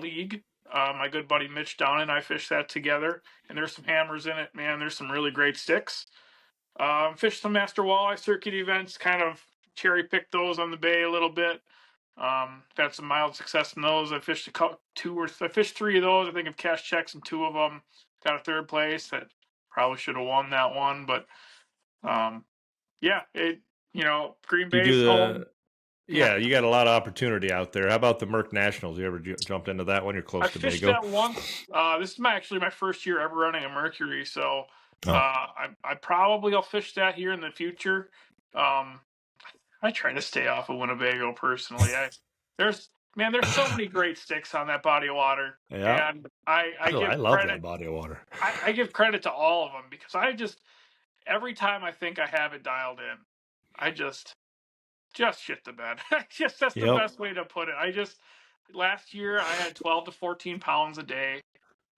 league. My good buddy Mitch Down and I fish that together, and there's some hammers in it, man. There's some really great sticks. Fished some master walleye circuit events, kind of cherry picked those on the bay a little bit. Had some mild success in those. I fished I fished 3 of those. I think I've cashed checks in 2 of them. Got a 3rd place. That probably should have won that one, but yeah, Green Bay's home. Yeah, you got a lot of opportunity out there. How about the Merck Nationals? You ever jumped into that one? You're close to fished Bago. that once. This is my first year ever running a Mercury, so I probably will fish that here in the future. I try to stay off of Winnebago personally. There's so many great sticks on that body of water. Yeah. And I love that body of water. I give credit to all of them because every time I think I have it dialed in, I just shit the bed. That's the best way to put it. Last year I had 12 to 14 pounds a day,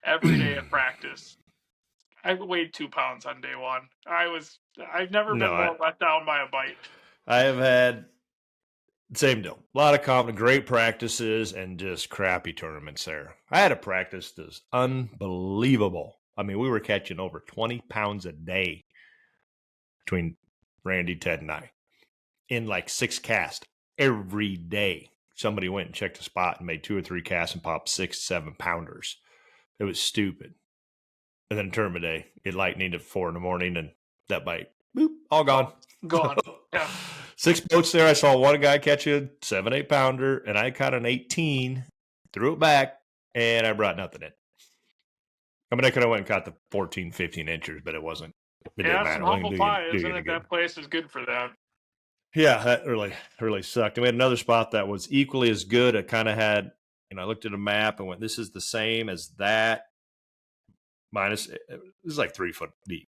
every day at practice. I weighed 2 pounds on day 1. I've never been more let down by a bite. I have had same deal. A lot of great practices and just crappy tournaments there. I had a practice that's unbelievable. I mean, we were catching over 20 pounds a day between Randy, Ted, and I in like 6 casts every day. Somebody went and checked a spot and made 2 or 3 casts and popped 6, 7 pounders. It was stupid. And then tournament day, it lightninged at 4 a.m. and that bite, boop, all gone. Gone. Yeah. 6 boats there. I saw one guy catch a 7, 8 pounder, and I caught an 18, threw it back, and I brought nothing in. I mean, I could have went and caught the 14, 15 inches, but it wasn't. It didn't matter. Some humble pie, isn't it? That place is good for that. Yeah, that really sucked. And we had another spot that was equally as good. It kind of had, I looked at a map and went, this is the same as that. Minus, it was like 3 foot deep.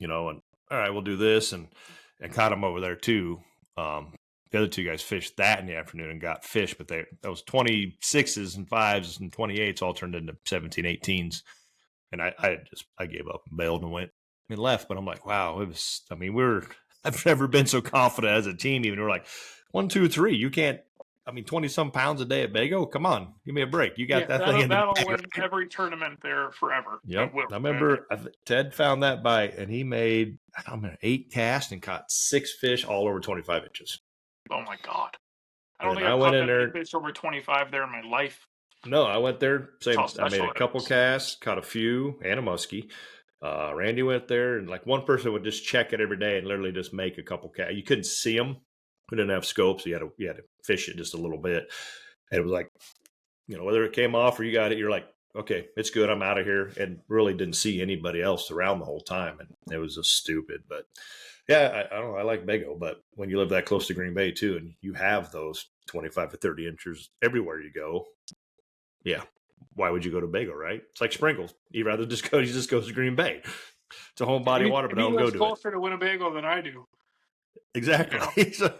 and all right, we'll do this, and caught them over there too. The other two guys fished that in the afternoon and got fish, but those 26s and 5s and 28s all turned into 17, 18s. And I gave up and bailed and went and left. But I'm like, wow, I've never been so confident as a team. Even we're like 1, 2, 3. You can't. 20 some pounds a day at Bago. Come on, give me a break. You got that thing in the that'll bag, win right? every tournament there forever. Yep. I remember Ted found that bite, and he made 8 casts and caught 6 fish all over 25 inches. Oh my God! I don't think I've caught any fish over 25 there in my life. No, I went there. I made a couple casts, caught a few, and a muskie. Randy went there, and like one person would just check it every day and literally just make a couple casts. You couldn't see them. We didn't have scopes. You had to fish it just a little bit. And it was like, whether it came off or you got it, you're like, okay, it's good. I'm out of here. And really didn't see anybody else around the whole time. And it was just stupid. But yeah, I don't know. I like Bago, but when you live that close to Green Bay too, and you have those 25 to 30 inches everywhere you go, yeah, why would you go to Bago, right? It's like sprinkles. You rather just go to Green Bay. It's a home body of water, but don't go to it. Closer to Winnebago than I do. Exactly. So,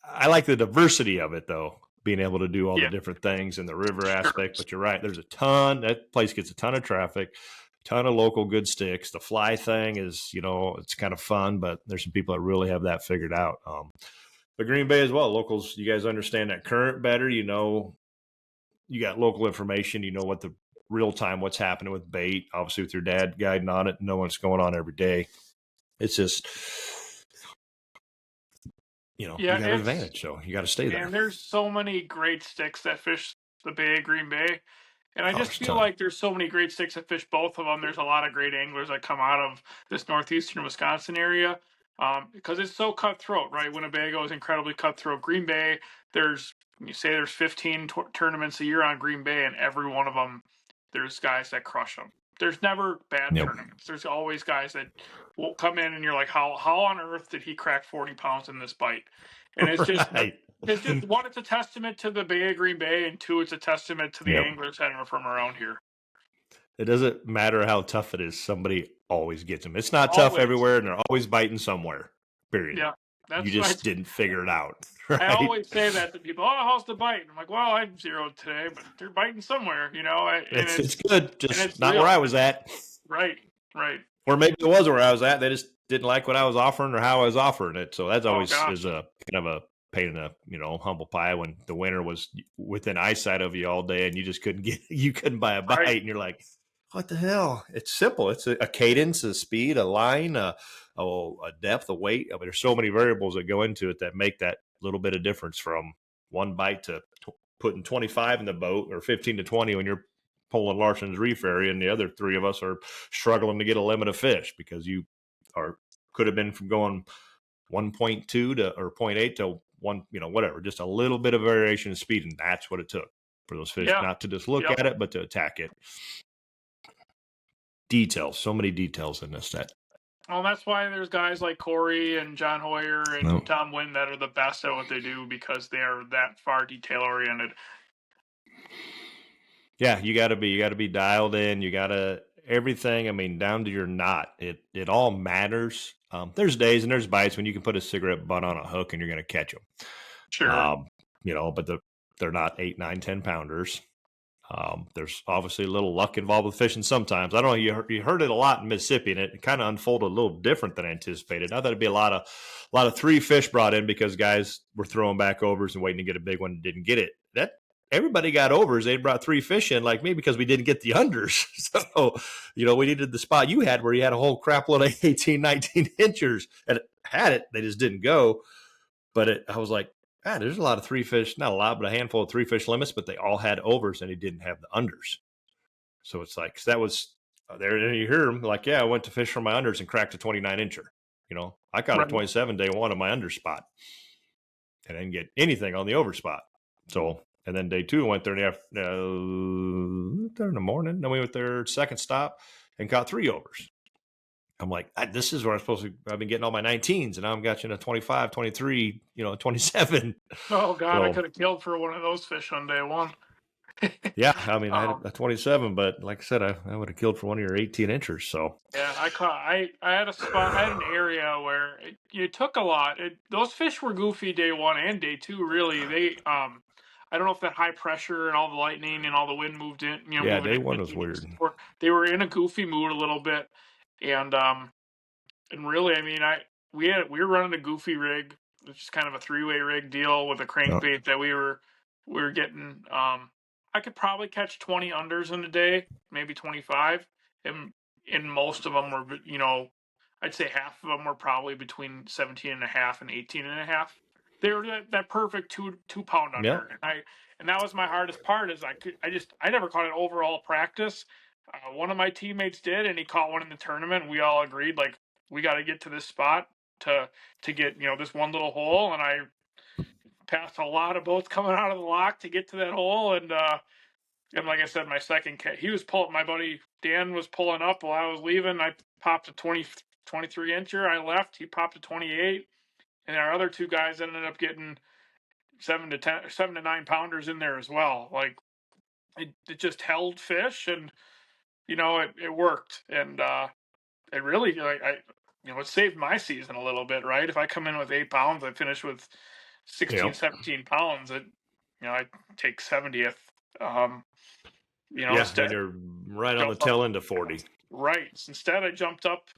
I like the diversity of it, though, being able to do all the different things and the river aspect. But you're right. There's that place gets a ton of traffic, a ton of local good sticks. The fly thing is, it's kind of fun, but there's some people that really have that figured out. But Green Bay as well, locals, you guys understand that current better. You got local information. You know what the real time, what's happening with bait, obviously with your dad guiding on it, know what's going on every day. It's just, you got an advantage, so you got to stay there. And there's so many great sticks that fish the Bay of Green Bay. And I just feel like there's so many great sticks that fish both of them. There's a lot of great anglers that come out of this northeastern Wisconsin area because it's so cutthroat, right? Winnebago is incredibly cutthroat. Green Bay, there's 15 tournaments a year on Green Bay, and every one of them, there's guys that crush them. There's never bad tournaments. There's always guys that will come in and you're like, how on earth did he crack 40 pounds in this bite? And it's just, it's just, one, it's a testament to the Bay of Green Bay, and two, it's a testament to the anglers that are from around here. It doesn't matter how tough it is. Somebody always gets them. It's not tough everywhere, and they're always biting somewhere, period. Yeah. You just didn't figure it out. Right? I always say that to people. Oh, how's the bite? I'm like, well, I'm zeroed today, but they're biting somewhere, It's good, just not where I was at. Right. Or maybe it was where I was at. They just didn't like what I was offering or how I was offering it. So that's always is a kind of a pain in the humble pie when the winner was within eyesight of you all day and you just couldn't buy a bite, and you're like, what the hell? It's simple. It's a cadence, a speed, a line, a depth, a weight. There's so many variables that go into it that make that little bit of difference from one bite to putting 25 in the boat or 15 to 20 when you're pulling Larson's Reef area, and the other 3 of us are struggling to get a limit of fish because you could have been from going 1.2 to or 0.8 to 1, whatever, just a little bit of variation in speed, and that's what it took for those fish not to just look at it, but to attack it. Details, so many details in this set. Well, that's why there's guys like Corey and John Hoyer and Tom Wynn that are the best at what they do, because they are that far detail oriented. Yeah, you got to be dialed in. You got to everything. Down to your knot. It all matters. There's days and there's bites when you can put a cigarette butt on a hook and you're going to catch them. Sure. But they're not 8, 9, 10 pounders. There's obviously a little luck involved with fishing sometimes. I don't know. You heard it a lot in Mississippi, and it kind of unfolded a little different than anticipated. I thought it'd be a lot of 3 fish brought in because guys were throwing back overs and waiting to get a big one and didn't get it. Everybody got overs. They brought 3 fish in, like me, because we didn't get the unders. So, we needed the spot you had where you had a whole crap load of 18, 19 inchers, and had it. They just didn't go. But I was like, there's a lot of 3 fish, not a lot, but a handful of 3 fish limits, but they all had overs and he didn't have the unders. So it's like, that was there. And you hear him like, I went to fish for my unders and cracked a 29 incher. I caught a 27 day one on my under spot and I didn't get anything on the over spot. So, and then day 2 went there in the morning. Then we went there second stop and caught 3 overs. I'm like, this is where I've been getting all my 19s, and now I'm catching a 25, 23, 27. Oh, God, I could have killed for one of those fish on day 1. Yeah, I mean, I had um, a 27, but like I said, I would have killed for one of your 18 inchers. So yeah, I had a spot. I had an area where it took a lot. Those fish were goofy day one and day two. Really, I don't know if that high pressure and all the lightning and all the wind moved in. yeah, Moving day in one was between weird. they were in a goofy mood a little bit, and really, I mean, we were running a goofy rig, which is kind of a three-way rig deal with a Yeah. crankbait that we were getting. I could probably catch 20 unders in a day, maybe 25, and most of them were, I'd say half of them were probably between 17 and a half and 18 and a half. They were that perfect two pound under, Yep. and that was my hardest part is I never caught an overall practice. One of my teammates did, and he caught one in the tournament. And we all agreed like we got to get to this spot to get this one little hole, and I passed a lot of boats coming out of the lock to get to that hole, and like I said, my second cat, he was pulling. My buddy Dan was pulling up while I was leaving. I popped a 23 incher. I left. He popped a 28, and our other two guys ended up getting 7 to 9 pounders in there as well. Like it just held fish, and it worked, and it really like it saved my season a little bit, right? If I come in with 8 pounds, I finish with 16, Yep. 17 pounds. I take 70th. Um, Yeah, instead when you're right on the jump up tail end of 40. right. Instead, I jumped up.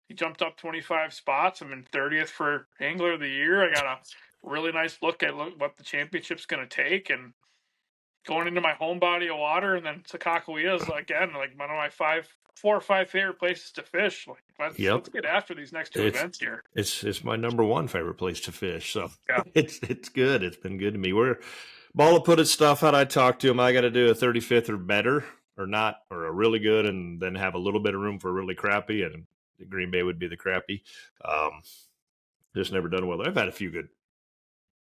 He jumped up 25 spots. I'm in 30th for Angler of the Year. I got a really nice look at what the championship's going to take, and going into my home body of water, and then Sakakawea is again like one of my 4 or 5 favorite places to fish. Like let's Yep. get after these next two It's events here. it's my number one favorite place to fish. So Yeah, it's good. It's been good to me. We're Balla put his stuff out. I talked to him. I got to do a 35th or better, or not, or a really good, and then have a little bit of room for a really crappy. And the Green Bay would be the crappy. Um, just never done well. I've had a few good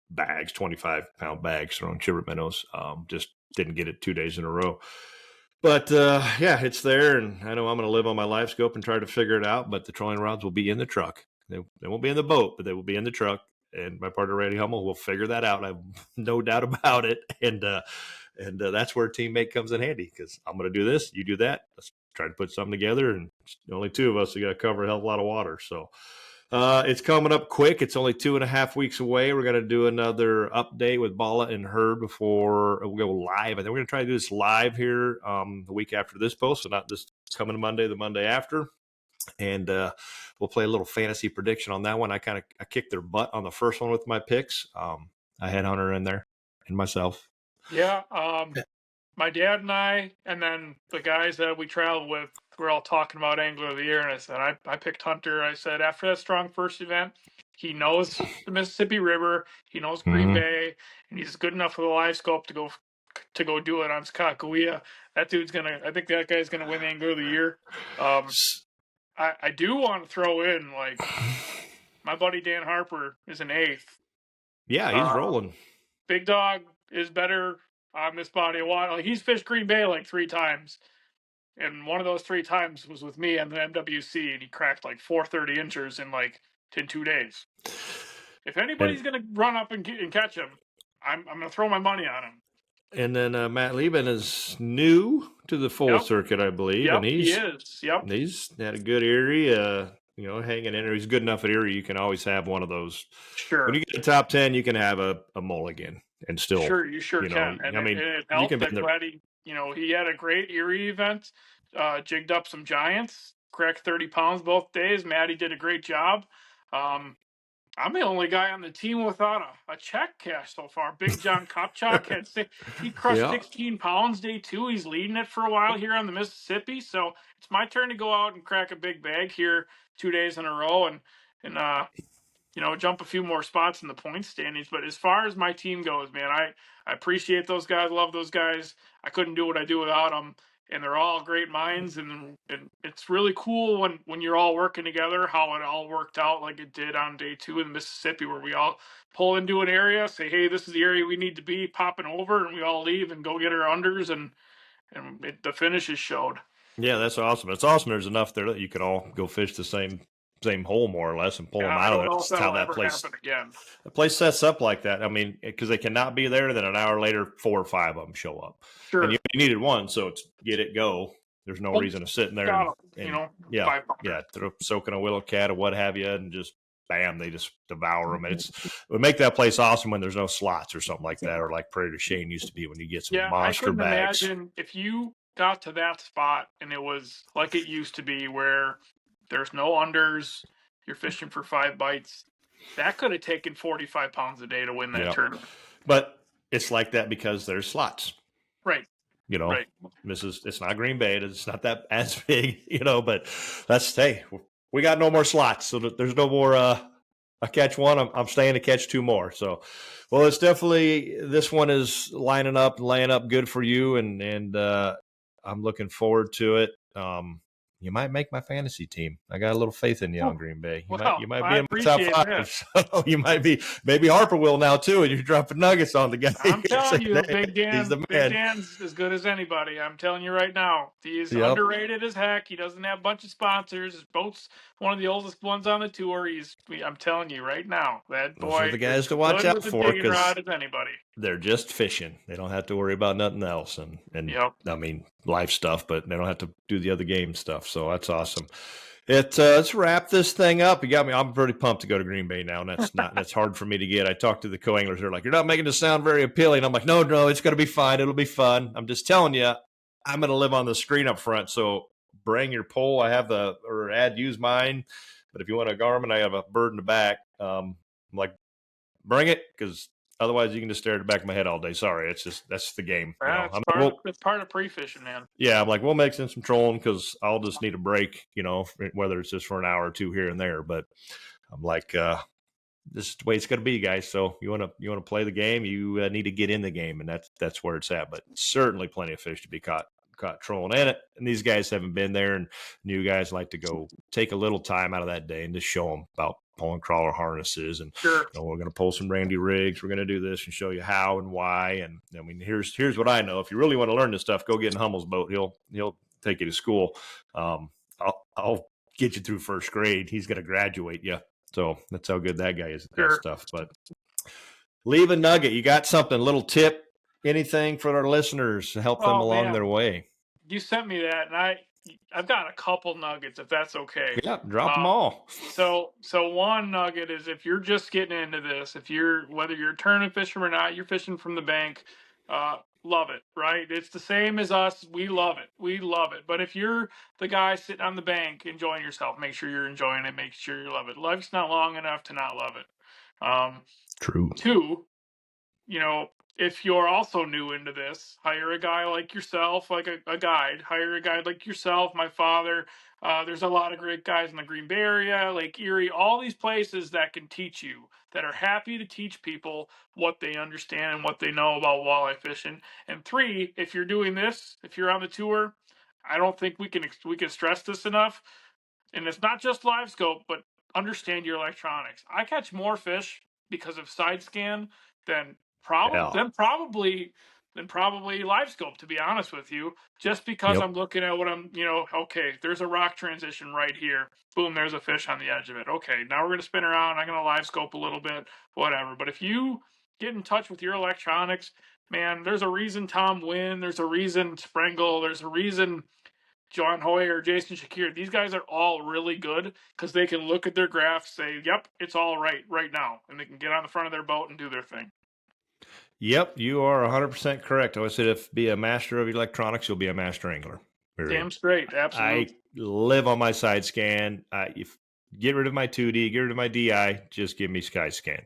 bags, 25-pound bags thrown sugar minnows. Just didn't get it 2 days in a row. But yeah, it's there, and I know I'm going to live on my life scope and try to figure it out. But the trolling rods will be in the truck. They won't be in the boat, but they will be in the truck. And my partner Randy Hummel will figure that out. I have no doubt about it. And that's where a teammate comes in handy, because I'm going to do this, you do that. Let's try to put something together. And only two of us are going to cover a hell of a lot of water. So it's coming up quick. It's only 2.5 weeks away. We're going to do another update with Balla and Herb before we'll go live. I think we're going to try to do this live here the week after this post, so not this coming Monday, the Monday after. And we'll play a little fantasy prediction on that one. I kicked their butt on the first one with my picks. I had Hunter in there and myself. yeah. My dad and I, and then the guys that we traveled with, we're all talking about Angler of the Year, and I said I picked Hunter. I said after that strong first event, he knows the Mississippi River, he knows Green Mm-hmm. Bay, and he's good enough with a live scope to go do it on Skakawea. I think that guy's gonna win Angler of the Year. I do want to throw in like my buddy Dan Harper is an eighth. Yeah, he's Uh, rolling. Big Dog is better on this body of water. Like, he's fished Green Bay like 3 times, and one of those 3 times was with me on the MWC, and he cracked like 430 inchers in 2 days. If And anybody's gonna run up and catch him, I'm gonna throw my money on him. and then Matt Lieben is new to the full Yep, circuit, I believe, and yep, he he's is. Yep, had a good Erie, hanging in there. He's good enough at Erie. You can always have one of those. When sure. you get to the top 10, you can have a mulligan and still, Sure, you sure can, and I mean, it you can helped. be I'm in the, glad he had a great Erie event, jigged up some giants, cracked 30 pounds both days. Maddie did a great job. Um, I'm the only guy on the team without a check cash so far. Big John Kopchak he crushed yeah. 16 pounds day two. He's leading it for a while here on the Mississippi, so it's my turn to go out and crack a big bag here 2 days in a row, and jump a few more spots in the point standings. But as far as my team goes, man, I appreciate those guys, love those guys. I couldn't do what I do without them, and they're all great minds. And it's really cool when you're all working together, how it all worked out like it did on day two in Mississippi, where we all pull into an area, say, hey, this is the area we need to be, popping over, and we all leave and go get our unders, and the finishes showed. Yeah, that's awesome. It's awesome. There's enough there that you can all go fish the same same hole more or less and pull them I out of don't there. know if That's how that'll that ever place. happen again. The place sets up like that. I mean, because they cannot be there, then an hour later, 4 or 5 of them show up. Sure. And you needed one, so it's get it, go. There's no reason to sit in there and soaking a willow cat or what have you, and just bam, they just devour them. And it would make that place awesome when there's no slots or something like that, or like Prairie du Chien used to be when you get some monster I couldn't bags. imagine if you got to that spot and it was like it used to be, where there's no unders, you're fishing for 5 bites. That could have taken 45 pounds a day to win that tournament. But it's like that because there's slots. Right. Right. It's not Green Bay. It's not that as big, but hey, we got no more slots. So there's no more, I catch one, I'm staying to catch 2 more. So, well, it's definitely, this one is lining up and laying up good for you. And I'm looking forward to it. You might make my fantasy team. I got a little faith in you on Green Bay. You might be in my top 5. So you might be. Maybe Harper will now too. And you're dropping nuggets on the guy. I'm telling you, Big Dan. He's the man. Big Dan's as good as anybody. I'm telling you right now. He's underrated as heck. He doesn't have a bunch of sponsors. His boat's one of the oldest ones on the tour. I'm telling you right now, that boy. Those are the guys to watch out for, because they're just fishing. They don't have to worry about nothing else. And I mean, life stuff, but they don't have to do the other game stuff. So that's awesome. Let's wrap this thing up. You got me. I'm pretty pumped to go to Green Bay now, and that's hard for me to get. I talked to the co-anglers. They're like, "You're not making this sound very appealing." I'm like, "No, it's going to be fine. It'll be fun. I'm just telling you, I'm going to live on the screen up front. So bring your pole. I have use mine. But if you want a Garmin, I have a bird in the back. I'm like, bring it, because otherwise you can just stare at the back of my head all day. Sorry, that's the game. It's part of pre-fishing, man. Yeah, I'm like, we'll mix in some trolling because I'll just need a break, whether it's just for an hour or 2 here and there. But I'm like, this is the way it's going to be, guys. So you want to play the game, you need to get in the game, and that's where it's at. But certainly plenty of fish to be caught trolling in it. And these guys haven't been there, and new guys like to go take a little time out of that day and just show them about pulling crawler harnesses, and we're going to pull some Randy rigs. We're going to do this and show you how and why. And I mean, here's what I know. If you really want to learn this stuff, go get in Hummel's boat. He'll take you to school. I'll get you through first grade. He's going to graduate you. So that's how good that guy is at that stuff. But leave a nugget. You got something, a little tip, anything for our listeners to help them along their way. You sent me that, and I've got a couple nuggets, if that's okay. Yeah, drop them all. So one nugget is, if you're just getting into this, whether you're a tournament fisherman or not, you're fishing from the bank, love it, right? It's the same as us. We love it. But if you're the guy sitting on the bank enjoying yourself, make sure you're enjoying it. Make sure you love it. Life's not long enough to not love it. True. 2, if you're also new into this, hire a guy like yourself, like a guide. Hire a guide like yourself, my father. There's a lot of great guys in the Green Bay area, Lake Erie, all these places that can teach you, that are happy to teach people what they understand and what they know about walleye fishing. And 3, if you're doing this, if you're on the tour, I don't think we can stress this enough. And it's not just live scope, but understand your electronics. I catch more fish because of side scan than probably live scope, to be honest with you, just because I'm looking at what I'm, okay, there's a rock transition right here. Boom, there's a fish on the edge of it. Okay, now we're going to spin around. I'm going to live scope a little bit, whatever. But if you get in touch with your electronics, man, there's a reason Tom Wynn, there's a reason Sprengel, there's a reason John Hoyer, Jason Shakir. These guys are all really good because they can look at their graphs, say, yep, it's all right now. And they can get on the front of their boat and do their thing. Yep, you are 100% correct. I always said, if be a master of electronics, you'll be a master angler. Period. Damn straight, absolutely. I live on my side scan. Get rid of my 2D, get rid of my DI, just give me sky scan.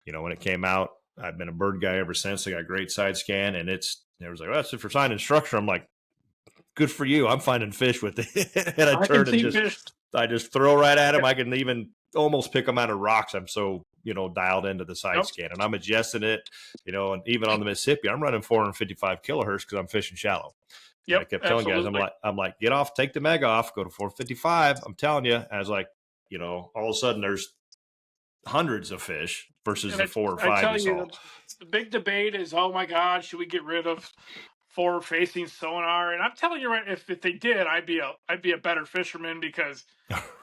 When it came out, I've been a bird guy ever since. I got great side scan, and it was like, well, that's it for sign instructor. I'm like, good for you. I'm finding fish with it. And I just throw right at them. I can even almost pick them out of rocks. I'm so, dialed into the side scan, and I'm adjusting it, and even on the Mississippi, I'm running 455 kilohertz because I'm fishing shallow. Yep, I kept telling guys, I'm like, get off, take the meg off, go to 455. I'm telling you, I was like, all of a sudden there's hundreds of fish versus the 4 or 5. I tell you, the big debate is, oh my God, should we get rid of forward-facing sonar? And I'm telling you, right, if they did, I'd be a better fisherman, because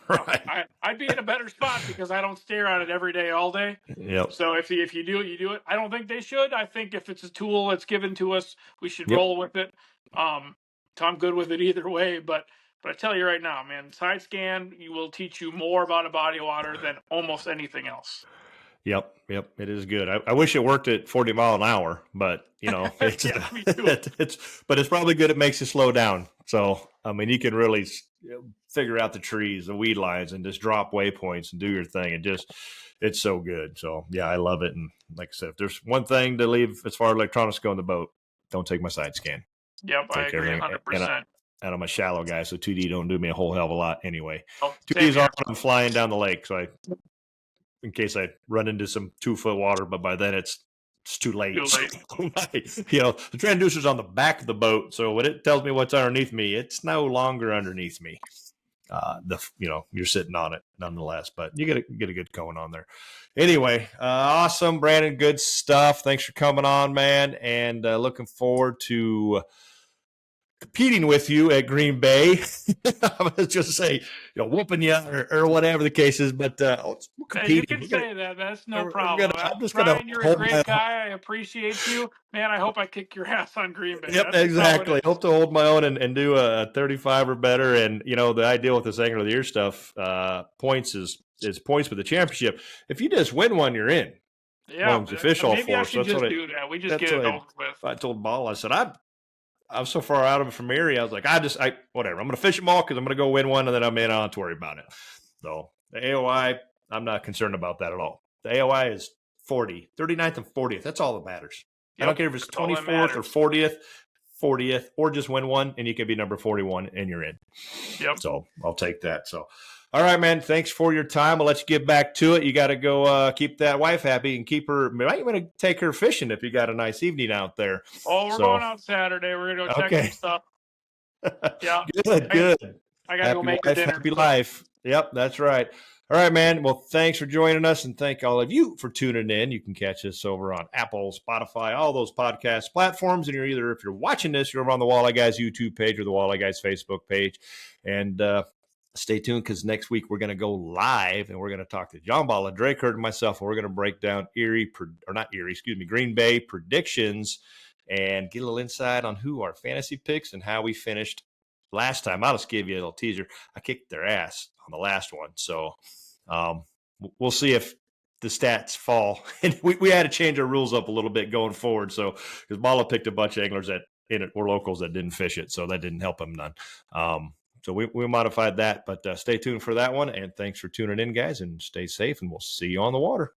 Right. I'd be in a better spot because I don't stare at it every day, all day. Yep. So if you do it, you do it. I don't think they should. I think if it's a tool that's given to us, we should Yep. roll with it. So I'm good with it either way. But I tell you right now, man, side scan will teach you more about a body of water than almost anything else. Yep. It is good. I wish it worked at 40 mile an hour, but it's Yeah, me too. but it's probably good. It makes you slow down. So I mean, you can really figure out the trees, the weed lines, and just drop waypoints and do your thing. It's so good. So yeah, I love it. And like I said, if there's one thing to leave as far as electronics go in the boat, don't take my side scan. Yep, I Take agree everything. 100%. And I'm a shallow guy, so 2D don't do me a whole hell of a lot anyway. Oh, 2D is on, I'm flying down the lake, so in case I run into some 2-foot water, but by then it's too late. The transducer's on the back of the boat, so when it tells me what's underneath me, it's no longer underneath me. You're sitting on it nonetheless, but you get a good going on there. Anyway, awesome, Brandon, good stuff. Thanks for coming on, man, and looking forward to competing with you at Green Bay. I was just say, whooping you or whatever the case is, but competing. You can say that. That's no problem. Brian, you're a great guy. I appreciate you. Man, I hope I kick your ass on Green Bay. Yep, exactly. Hope to hold my own and do a 35 or better. And, the idea with this Angler of the Year stuff, points is points for the championship. If you just win one, you're in. Yeah, the fish all maybe for. I should just do that. We just get it over with. I told Ball, I said, I'm so far out of it from Erie. I was like, whatever. I'm going to fish them all because I'm going to go win one, and then I'm in. I don't have to worry about it. So the AOI, I'm not concerned about that at all. The AOI is 39th and 40th. That's all that matters. Yep, I don't care if it's 24th or 40th, or just win one, and you can be number 41, and you're in. Yep. So I'll take that. So, all right, man. Thanks for your time. I'll let you get back to it. You got to go keep that wife happy and keep her. Might want to take her fishing if you got a nice evening out there. Oh, we're going out Saturday. We're going to go check some stuff. Yeah. Good. I got to go make her dinner. Happy life. Yep, that's right. All right, man. Well, thanks for joining us, and thank all of you for tuning in. You can catch us over on Apple, Spotify, all those podcast platforms. And if you're watching this, you're over on the Walleye Guys YouTube page or the Walleye Guys Facebook page. And stay tuned because next week we're going to go live and we're going to talk to John Balla, Drake Hurd, and myself. And we're going to break down Green Bay predictions and get a little insight on who our fantasy picks and how we finished last time. I'll just give you a little teaser. I kicked their ass on the last one. So we'll see if the stats fall. And we had to change our rules up a little bit going forward. So because Balla picked a bunch of anglers that were locals that didn't fish it. So that didn't help him none. So we modified that, but stay tuned for that one. And thanks for tuning in, guys, and stay safe, and we'll see you on the water.